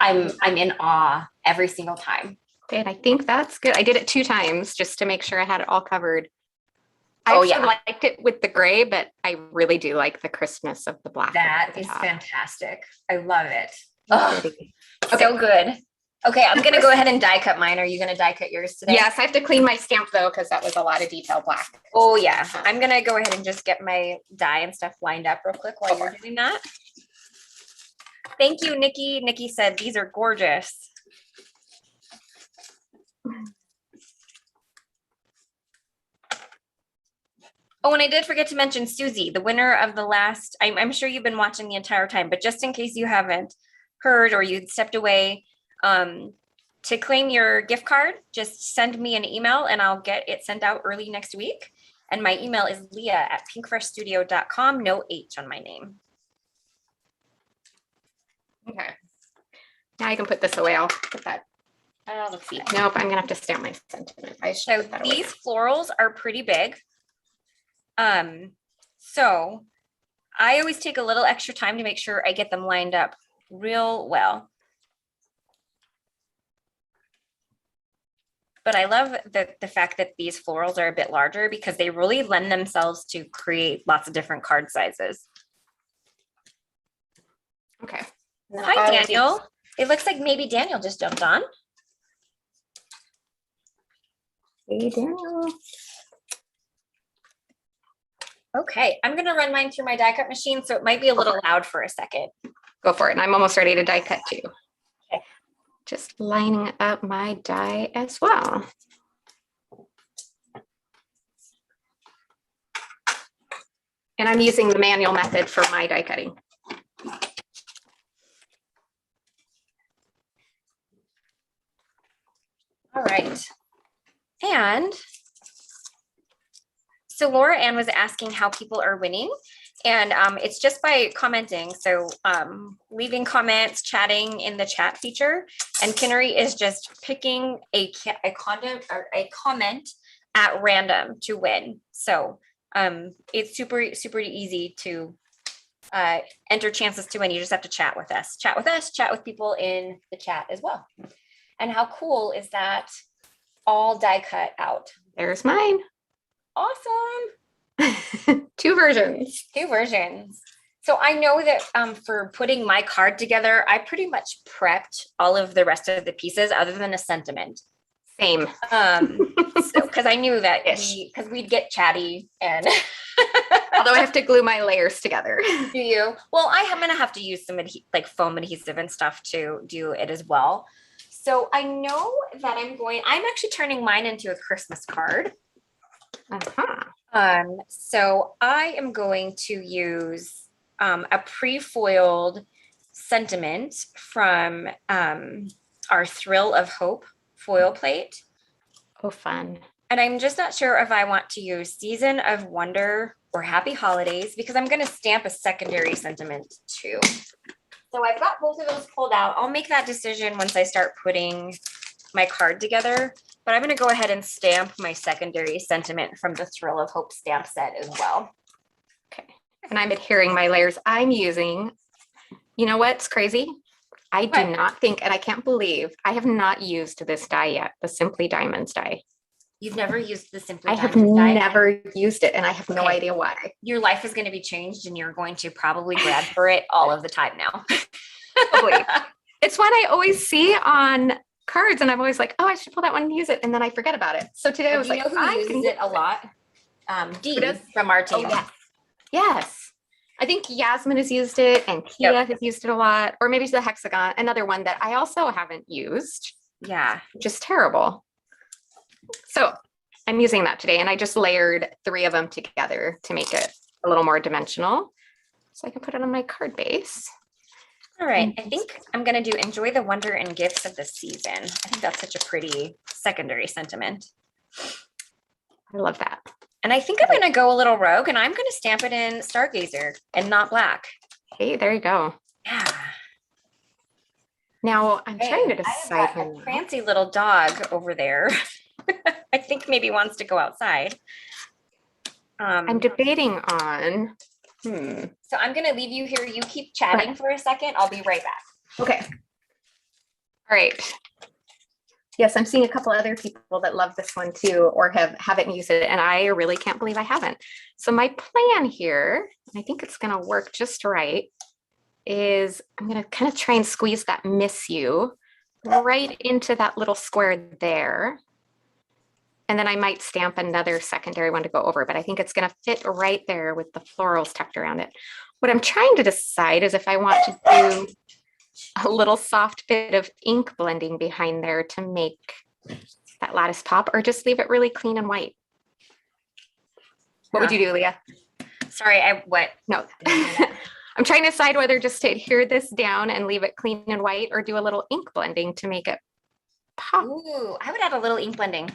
I'm in awe every single time. Okay, and I think that's good. I did it 2 times just to make sure I had it all covered. I liked it with the gray, but I really do like the crispness of the black. That is fantastic. I love it. Oh, so good. Okay, I'm gonna go ahead and die cut mine. Are you gonna die cut yours today? Yes, I have to clean my stamp though, because that was a lot of detail black. Oh yeah, I'm gonna go ahead and just get my die and stuff lined up real quick while you're doing that. Thank you, Nikki. Nikki said these are gorgeous. Oh, and I did forget to mention Susie, the winner of the last, I'm sure you've been watching the entire time, but just in case you haven't heard or you stepped away, to claim your gift card, just send me an email and I'll get it sent out early next week. And my email is leah@pinkfreshstudio.com, no H on my name. Okay. Now I can put this away. I'll put that. Let's see. Nope, I'm gonna have to stamp my sentiment. So these florals are pretty big. So I always take a little extra time to make sure I get them lined up real well. But I love the fact that these florals are a bit larger because they really lend themselves to create lots of different card sizes. Okay. Hi, Daniel. It looks like maybe Daniel just jumped on. Hey, Daniel. Okay, I'm going to run mine through my die cut machine, so it might be a little loud for a second. Go for it. And I'm almost ready to die cut too. Okay. Just lining up my die as well. And I'm using the manual method for my die cutting. All right. And so Laura Ann was asking how people are winning, and it's just by commenting. So leaving comments, chatting in the chat feature, and Kinnery is just picking a comment at random to win. So it's super easy to enter chances to win. You just have to chat with us, chat with people in the chat as well. And how cool is that? All die cut out. There's mine. Awesome. 2 versions. 2 versions. So I know that for putting my card together, I pretty much prepped all of the rest of the pieces other than a sentiment. Same. So because I knew that because we'd get chatty and although I have to glue my layers together. Do you? Well, I'm gonna have to use some like foam adhesive and stuff to do it as well. So I know that I'm actually turning mine into a Christmas card. So I am going to use a pre-foiled sentiment from our Thrill of Hope foil plate. Oh, fun. And I'm just not sure if I want to use Season of Wonder or Happy Holidays because I'm going to stamp a secondary sentiment too. So I've got both of those pulled out. I'll make that decision once I start putting my card together, but I'm going to go ahead and stamp my secondary sentiment from the Thrill of Hope stamp set as well. Okay. And I'm adhering my layers. I'm using, you know what's crazy? I do not think, and I can't believe I have not used this dye yet, the Simply Diamonds dye. You've never used the Simply I have Diamonds dye? never used it, and I have no idea why. Your life is going to be changed, and you're going to probably grab for it all of the time now. Probably. It's one I always see on cards, and I'm always like, oh, I should pull that one and use it, and then I forget about it. So today I was Do you like, know who uses it a lot? Dee from our team. Oh, yes. I think Yasmin has used it, and Kia has used it a lot, or maybe the hexagon, another one that I also haven't used. Yeah. Which is terrible. So I'm using that today, and I just layered 3 of them together to make it a little more dimensional. So I can put it on my card base. All right. I think I'm going to do enjoy the wonder and gifts of the season. I think that's such a pretty secondary sentiment. I love that. And I think I'm going to go a little rogue, and I'm going to stamp it in Stargazer and not black. Hey, there you go. Yeah. Now I'm trying to decide. I have a fancy little dog over there. I think maybe wants to go outside. I'm debating on. So I'm going to leave you here. You keep chatting for a second. I'll be right back. Okay. All right. Yes, I'm seeing a couple other people that love this one too, or haven't used it, and I really can't believe I haven't. So my plan here, and I think it's going to work just right, is I'm going to kind of try and squeeze that "miss you" right into that little square there. And then I might stamp another secondary one to go over, but I think it's going to fit right there with the florals tucked around it. What I'm trying to decide is if I want to do a little soft bit of ink blending behind there to make that lattice pop, or just leave it really clean and white. What would you do, Leah? Sorry, No. I'm trying to decide whether just to adhere this down and leave it clean and white, or do a little ink blending to make it pop. Ooh, I would add a little ink blending.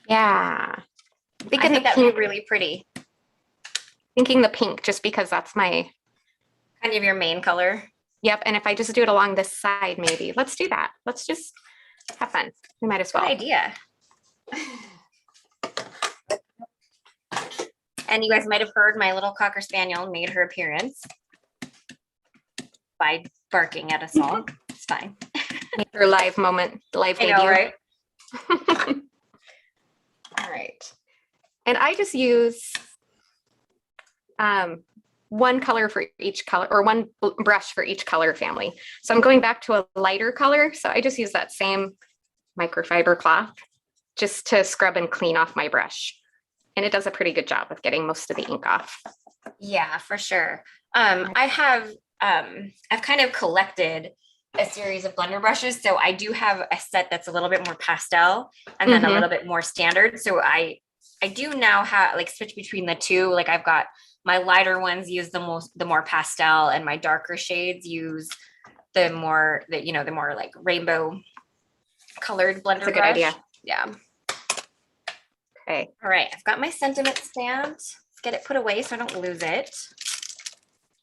Yeah. I think that would be really pretty. Thinking the pink, just because that's my kind of your main color. Yep. And if I just do it along this side, maybe. Let's do that. Let's just have fun. We might as well. Good idea. And you guys might have heard my little Cocker Spaniel made her appearance by barking at us all. It's fine. Make her live moment, live debut. I know, right? All right. And I just use one color for each color, or one brush for each color family. So I'm going back to a lighter color. So I just use that same microfiber cloth just to scrub and clean off my brush. And it does a pretty good job of getting most of the ink off. Yeah, for sure. I've kind of collected a series of blender brushes. So I do have a set that's a little bit more pastel and then a little bit more standard. So I do now have switch between the two. Like I've got my lighter ones use the more pastel, and my darker shades use the more like rainbow colored blender. That's a good brush. idea. Yeah. Okay. All right. I've got my sentiment stamped. Let's get it put away so I don't lose it.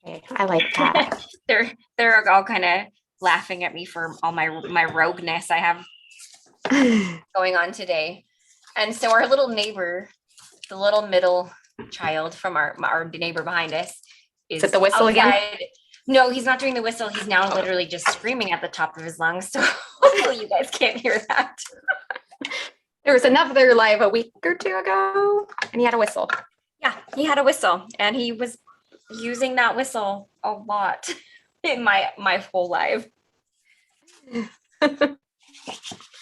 Okay. I like that. They're all kind of laughing at me for all my rogueness I have going on today. And so our little neighbor, the little middle child from our neighbor behind us, is it the whistle outside. again? No, he's not doing the whistle. He's now literally just screaming at the top of his lungs. So hopefully you guys can't hear that. There was another live a week or two ago, and he had a whistle. Yeah, he had a whistle, and he was using that whistle a lot in my whole life.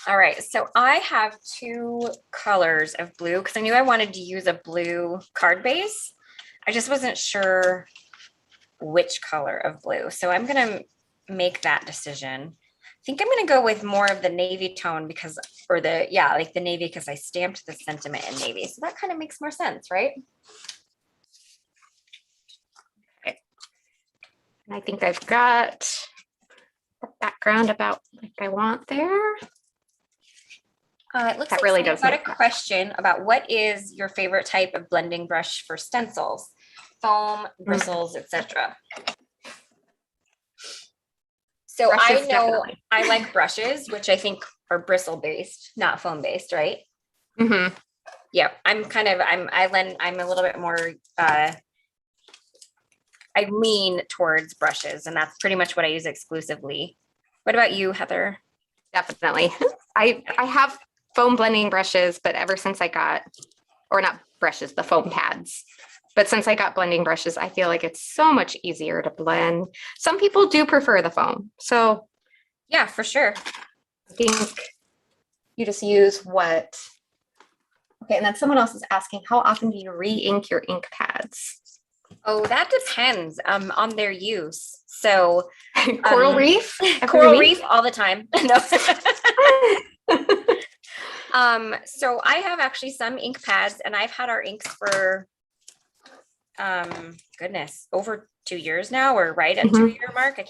All right, so I have 2 colors of blue because I knew I wanted to use a blue card base. I just wasn't sure which color of blue. So I'm going to make that decision. I think I'm going to go with more of the navy tone the navy, because I stamped the sentiment in navy. So that kind of makes more sense, right? Okay. And I think I've got the background about like I want there. It looks like really does. Got a question about what is your favorite type of blending brush for stencils, foam, bristles, etc. So brushes, I know definitely. I like brushes, which I think are bristle based, not foam based, right? Mm-hmm. Yeah, I'm a little bit more. I lean towards brushes, and that's pretty much what I use exclusively What about you, Heather? Definitely. I have foam blending brushes, but ever since I got, or not brushes, the foam pads. But since I got blending brushes, I feel like it's so much easier to blend. Some people do prefer the foam. So yeah, for sure. I think you just use what. Okay, and then someone else is asking, how often do you re-ink your ink pads? Oh, that depends on their use. So Coral reef? Coral reef all the time. No. So I have actually some ink pads, and I've had our inks for goodness, over 2 years now, or right at 2-year mark.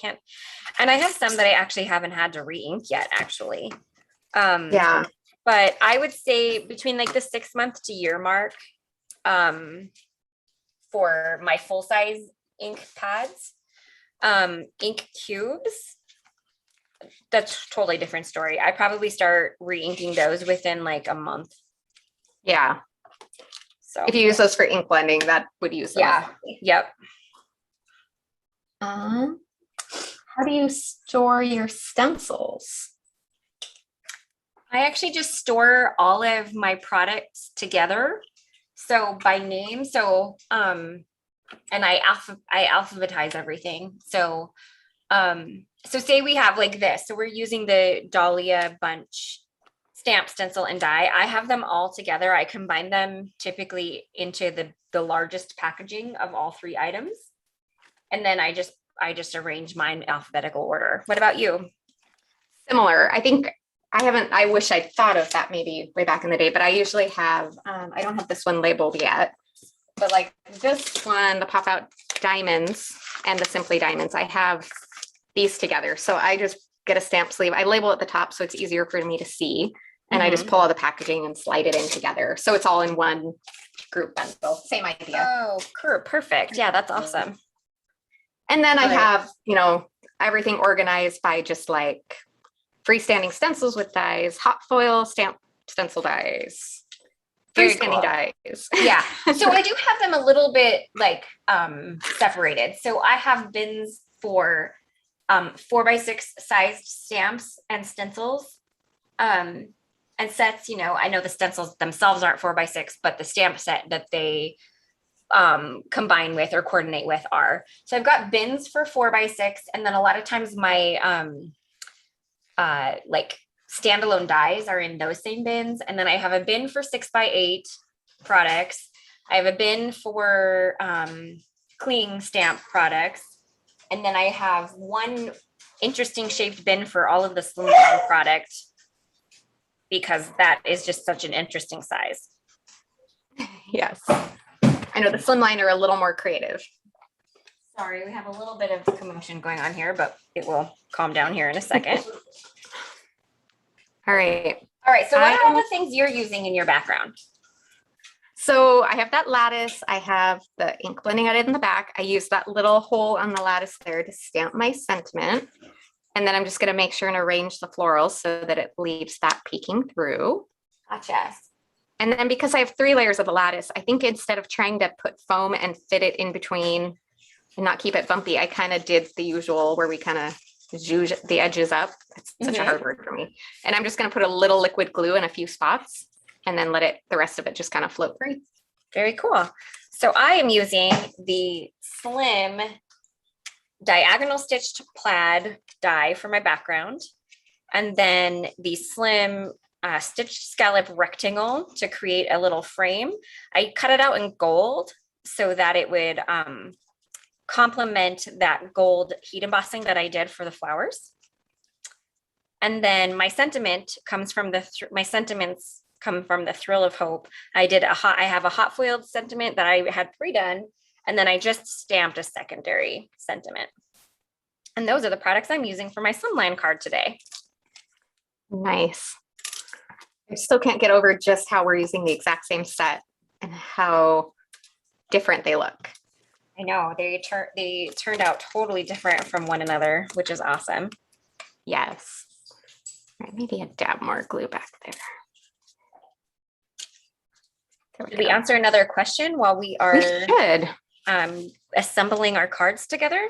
And I have some that I actually haven't had to re-ink yet, actually. Yeah. But I would say between like the 6-month to year mark, for my full size ink pads, ink cubes, that's a totally different story. I probably start re-inking those within like a month. Yeah. So if you use those for ink blending, that would use them. Yeah. Yep. How do you store your stencils? I actually just store all of my products together. So by name. So and I alphabetize everything. So so say we have like this. So we're using the Dahlia bunch stamp, stencil, and die. I have them all together. I combine them typically into the largest packaging of all 3 items. And then I just arrange mine in alphabetical order. What about you? Similar. I think I wish I'd thought of that maybe way back in the day, but I usually have, I don't have this one labeled yet, but like this one, the pop out diamonds and the Simply diamonds, I have these together. So I just get a stamp sleeve. I label at the top so it's easier for me to see. And I just pull all the packaging and slide it in together. So it's all in one group bundle. Same idea. Oh, perfect. Yeah, that's awesome. And then I have, everything organized by just like freestanding stencils with dies, hot foil, stamp stencil dies, freestanding dies. Yeah. So I do have them a little bit like separated. So I have bins for 4x6 sized stamps and stencils. And sets, I know the stencils themselves aren't 4x6, but the stamp set that they combine with or coordinate with are. So I've got bins for 4x6, and then a lot of times my like standalone dies are in those same bins. And then I have a bin for 6x8 products. I have a bin for cling stamp products. And then I have one interesting shaped bin for all of the slimline product, because that is just such an interesting size. Yes. I know the slimline are a little more creative. Sorry, we have a little bit of commotion going on here, but it will calm down here in a second. All right. So what are all the things you're using in your background? So I have that lattice. I have the ink blending out in the back. I use that little hole on the lattice there to stamp my sentiment. And then I'm just going to make sure and arrange the florals so that it leaves that peeking through. Gotcha. And then because I have 3 layers of the lattice, I think instead of trying to put foam and fit it in between and not keep it bumpy, I kind of did the usual where we kind of zhuzh the edges up. That's such a hard word for me. And I'm just going to put a little liquid glue in a few spots and then let the rest of it just kind of float free. Very cool. So I am using the slim diagonal stitched plaid die for my background, and then the slim stitched scallop rectangle to create a little frame. I cut it out in gold so that it would complement that gold heat embossing that I did for the flowers. And then my sentiment comes from my sentiments come from the Thrill of Hope. I have a hot foiled sentiment that I had pre-done, and then I just stamped a secondary sentiment. And those are the products I'm using for my slimline card today. Nice. I still can't get over just how we're using the exact same set and how different they look. I know they turned out totally different from one another, which is awesome. Yes. All right, maybe a dab more glue back there. Did we answer another question while we should. Assembling our cards together?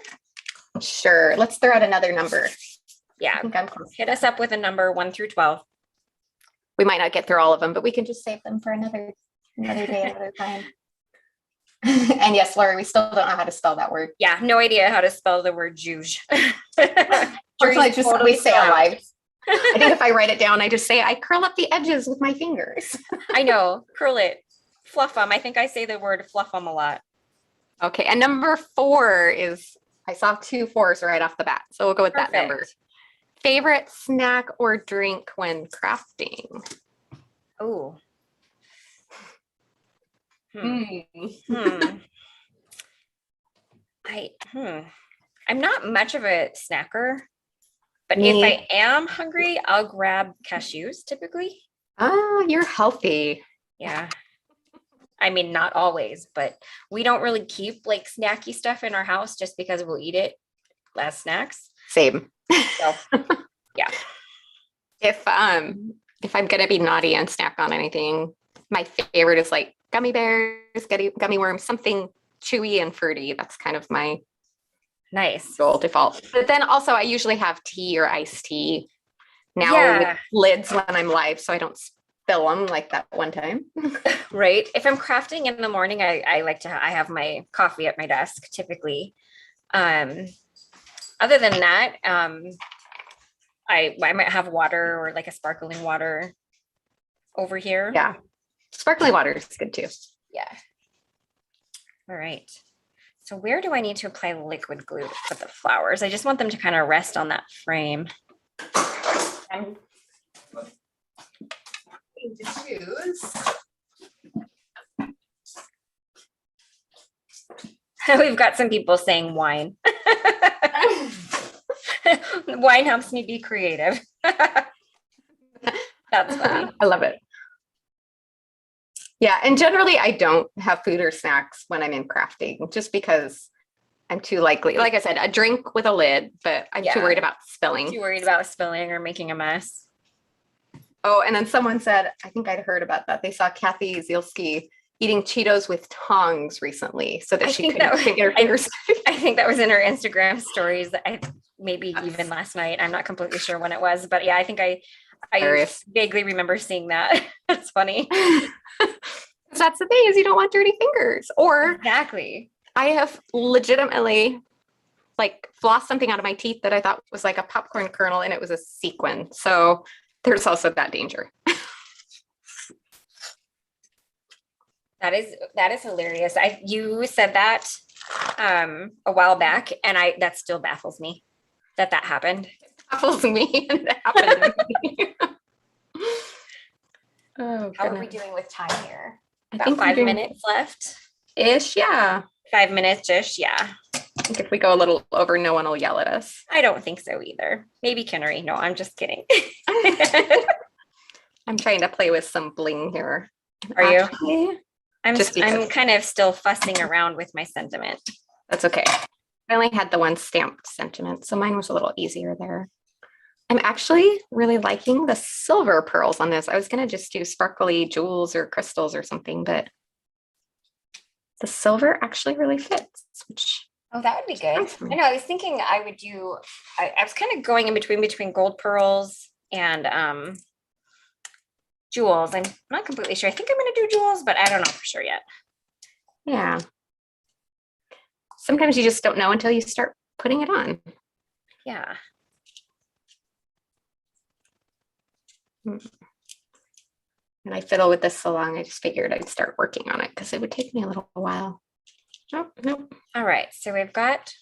Sure. Let's throw out another number. Yeah. I think I'm close. Hit us up with a number 1 through 12. We might not get through all of them, but we can just save them for another day, another time. And yes, Lori, we still don't know how to spell that word. Yeah, no idea how to spell the word juge. Fortunately, we say it live. I think if I write it down, I just say I curl up the edges with my fingers. I know, curl it, fluff them. I think I say the word fluff them a lot. Okay, and number 4 is, I saw 2 4s right off the bat, so we'll go with that number. Favorite snack or drink when crafting? Oh. I'm not much of a snacker, but if I am hungry, I'll grab cashews typically. Oh, you're healthy. Yeah. I mean, not always, but we don't really keep like snacky stuff in our house just because we'll eat it as snacks. Same. So, yeah. If I'm gonna be naughty and snack on anything, my favorite is like gummy bears, gummy worms, something chewy and fruity. That's kind of my nice default. But then also I usually have tea or iced tea now with lids when I'm live, so I don't spill them like that one time. Right. If I'm crafting in the morning, I like to I have my coffee at my desk typically. Other than that, I might have water or like a sparkling water over here. Yeah. Sparkling water is good too. Yeah. All right. So where do I need to apply liquid glue to put the flowers? I just want them to kind of rest on that frame. I'm going to choose. We've got some people saying wine. Wine helps me be creative. That's funny. I love it. Yeah, and generally I don't have food or snacks when I'm in crafting, just because I'm too likely, like I said, a drink with a lid, but I'm too worried about spilling. Too worried about spilling or making a mess. Oh, and then someone said, I think I'd heard about that. They saw Kathy Zielski eating Cheetos with tongs recently so that she couldn't get her fingers. I think that was in her Instagram stories. Maybe even last night. I'm not completely sure when it was, but yeah, I think I vaguely remember seeing that. That's funny. That's the thing, is you don't want dirty fingers. Or exactly. I have legitimately like flossed something out of my teeth that I thought was like a popcorn kernel and it was a sequin. So there's also that danger. That is hilarious. You said that a while back, and that still baffles me that happened. It baffles me and it happened to me. Oh, how are we doing with time here? About 5 minutes left. Ish, yeah. 5 minutes ish, yeah. I think if we go a little over, no one will yell at us. I don't think so either. Maybe Kinnery. No, I'm just kidding. I'm trying to play with some bling here. Are you? I'm kind of still fussing around with my sentiment. That's okay. I only had the one stamped sentiment, so mine was a little easier there. I'm actually really liking the silver pearls on this. I was going to just do sparkly jewels or crystals or something, but the silver actually really fits. Oh, that would be good. I know. I was thinking I would do, I was kind of going in between gold pearls and jewels. I'm not completely sure. I think I'm going to do jewels, but I don't know for sure yet. Yeah. Sometimes you just don't know until you start putting it on. Yeah. And I fiddle with this so long, I just figured I'd start working on it because it would take me a little while. Nope. All right. So we've got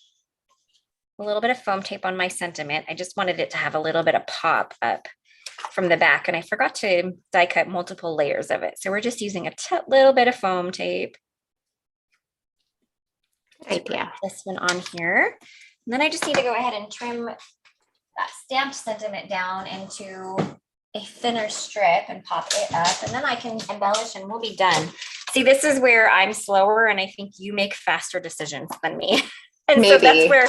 a little bit of foam tape on my sentiment. I just wanted it to have a little bit of pop up from the back, and I forgot to die cut multiple layers of it. So we're just using a little bit of foam tape. Good idea. This one on here. And then I just need to go ahead and trim that stamped sentiment down into a thinner strip and pop it up, and then I can embellish and we'll be done. See, this is where I'm slower and I think you make faster decisions than me. And so that's where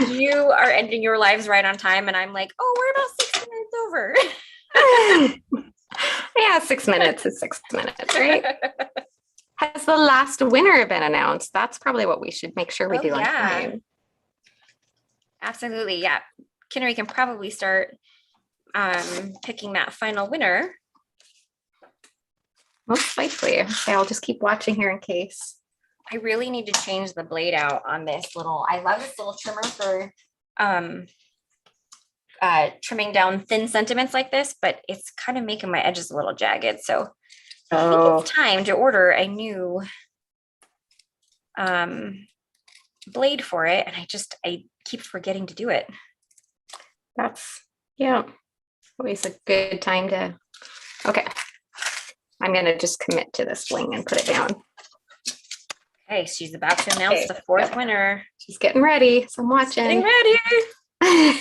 you are ending your lives right on time. And I'm like, oh, we're about 6 minutes over. Yeah, 6 minutes is 6 minutes, right? Has the last winner been announced? That's probably what we should make sure we do on time. Absolutely. Yeah. Kinder, we can probably start picking that final winner. Most likely. Okay, I'll just keep watching here in case. I really need to change the blade out on this little, I love this little trimmer for trimming down thin sentiments like this, but it's kind of making my edges a little jagged. So I think it's time to order a new blade for it. And I keep forgetting to do it. That's, yeah, always a good time to, okay. I'm going to just commit to this bling and put it down. Okay, she's about to announce the fourth winner. She's getting ready, so I'm watching. Getting ready.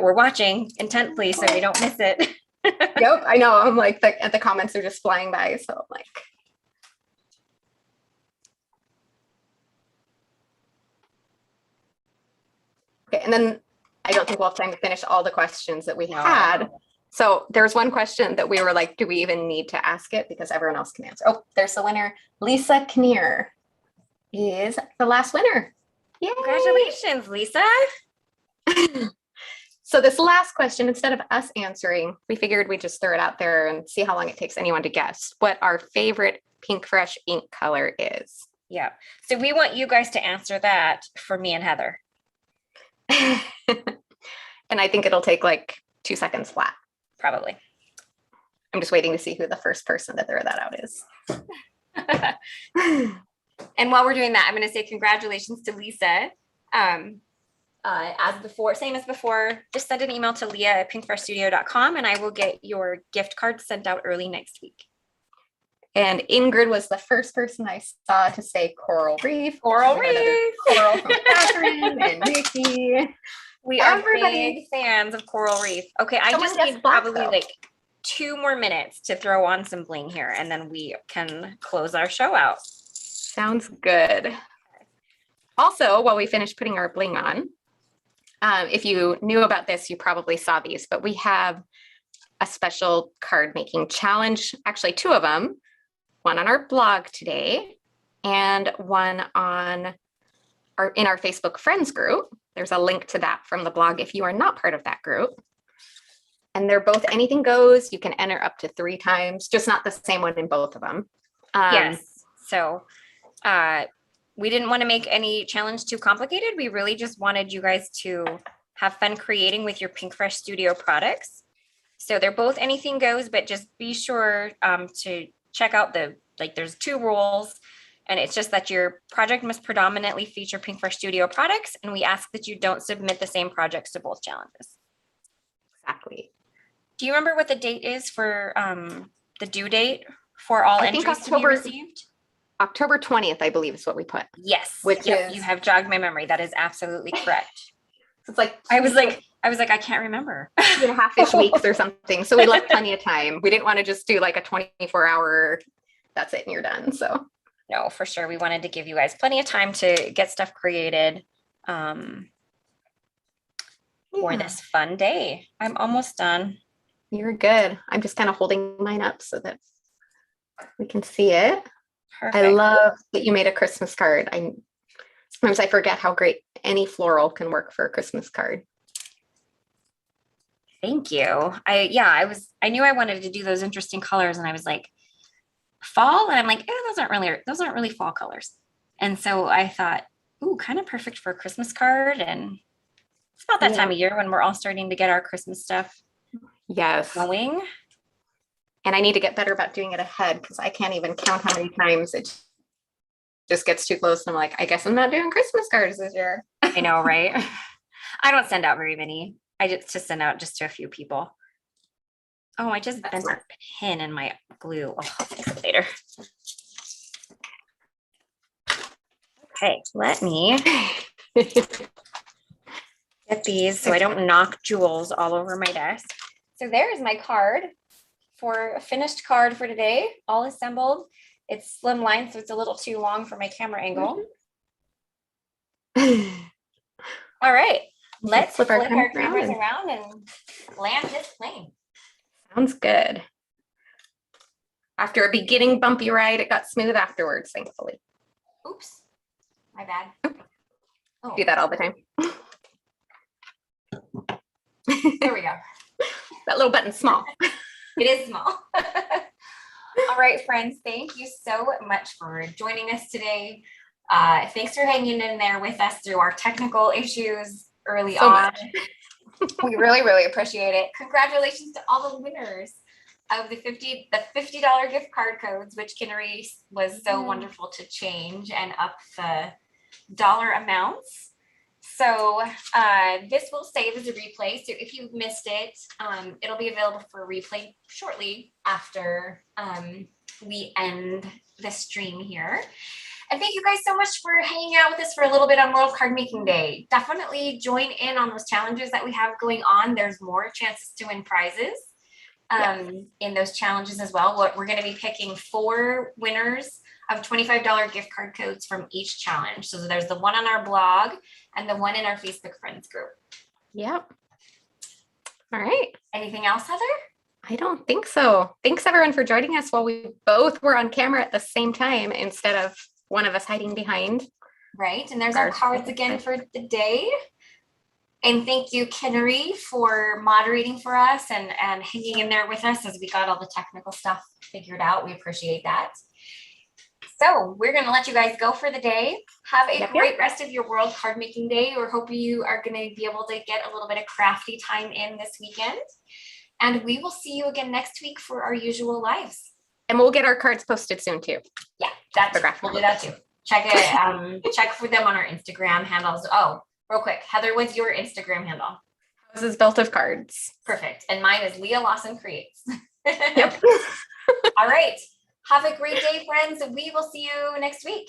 We're watching intently so we don't miss it. Yep, I know. I'm like, the comments are just flying by, so I'm like. Okay, and then I don't think we'll have time to finish all the questions that we had. So there's one question that we were like, do we even need to ask it? Because everyone else can answer. Oh, there's the winner. Lisa Kinnear is the last winner. Yay! Congratulations, Lisa. So this last question, instead of us answering, we figured we'd just throw it out there and see how long it takes anyone to guess what our favorite Pink Fresh ink color is. Yeah. So we want you guys to answer that for me and Heather. And I think it'll take like 2 seconds flat. Probably. I'm just waiting to see who the first person to throw that out is. And while we're doing that, I'm going to say congratulations to Lisa. As before, same as before, just send an email to Lea@pinkfreshstudio.com and I will get your gift card sent out early next week. And Ingrid was the first person I saw to say coral reef. Coral reef. Coral from Catherine and Nikki. We are big fans of coral reef. Okay, I just need probably like 2 more minutes to throw on some bling here and then we can close our show out. Sounds good. Also, while we finish putting our bling on, if you knew about this, you probably saw these, but we have a special card making challenge, actually 2 of them, one on our blog today and one on in our Facebook friends group. There's a link to that from the blog if you are not part of that group. And they're both anything goes. You can enter up to 3 times, just not the same one in both of them. Yes. So we didn't want to make any challenge too complicated. We really just wanted you guys to have fun creating with your Pink Fresh Studio products. So they're both anything goes, but just be sure to check out there's 2 rules. And it's just that your project must predominantly feature Pink Fresh Studio products. And we ask that you don't submit the same projects to both challenges. Exactly. Do you remember what the date is for the due date for all entries to be received? October 20th, I believe is what we put. Yes. Which is, you have jogged my memory. That is absolutely correct. It's like, I was like, I can't remember. 2.5-ish weeks or something. So we left plenty of time. We didn't want to just do like a 24-hour, that's it and you're done. So. No, for sure. We wanted to give you guys plenty of time to get stuff created for this fun day. I'm almost done. You're good. I'm just kind of holding mine up so that we can see it. Perfect. I love that you made a Christmas card. Sometimes I forget how great any floral can work for a Christmas card. Thank you. I knew I wanted to do those interesting colors and I was like, fall, and I'm like, those aren't really fall colors. And so I thought, ooh, kind of perfect for a Christmas card. And it's about that time of year when we're all starting to get our Christmas stuff going. And I need to get better about doing it ahead because I can't even count how many times it just gets too close. And I'm like, I guess I'm not doing Christmas cards this year. I know, right? I don't send out very many. I just send out just to a few people. Oh, I just bent a pin in my glue. Oh, I'll fix it later. Okay, let me get these so I don't knock jewels all over my desk. So there's my card for a finished card for today, all assembled. It's slimline, so it's a little too long for my camera angle. All right, let's flip our cameras around and land this plane. Sounds good. After a beginning bumpy ride, it got smooth afterwards, thankfully. Oops, my bad. Oh, Do that all the time. there we go. That little button's small. It is small. All right, friends, thank you so much for joining us today. Thanks for hanging in there with us through our technical issues early on. We really, really appreciate it. Congratulations to all the winners of the $50 gift card codes, which Kinnery was so wonderful to change and up the dollar amounts. So this will save as a replay. So if you missed it, it'll be available for replay shortly after we end the stream here. And thank you guys so much for hanging out with us for a little bit on World Card Making Day. Definitely join in on those challenges that we have going on. There's more chances to win prizes in those challenges as well. We're going to be picking 4 winners of $25 gift card codes from each challenge. So there's the one on our blog and the one in our Facebook friends group. Yep. All right. Anything else, Heather? I don't think so. Thanks everyone for joining us while we both were on camera at the same time instead of one of us hiding behind. Right. And there's our cards again for the day. And thank you, Kinnery, for moderating for us and hanging in there with us as we got all the technical stuff figured out. We appreciate that. So we're going to let you guys go for the day. Have a great rest of your World Card Making Day. We hope you are going to be able to get a little bit of crafty time in this weekend. And we will see you again next week for our usual lives. And we'll get our cards posted soon too. Yeah, we'll do that too. Check it. Check for them on our Instagram handles. Oh, real quick, Heather, what's your Instagram handle? Houses Built of Cards. Perfect. And mine is Lea Lawson Creates. Yep. All right. Have a great day, friends. We will see you next week.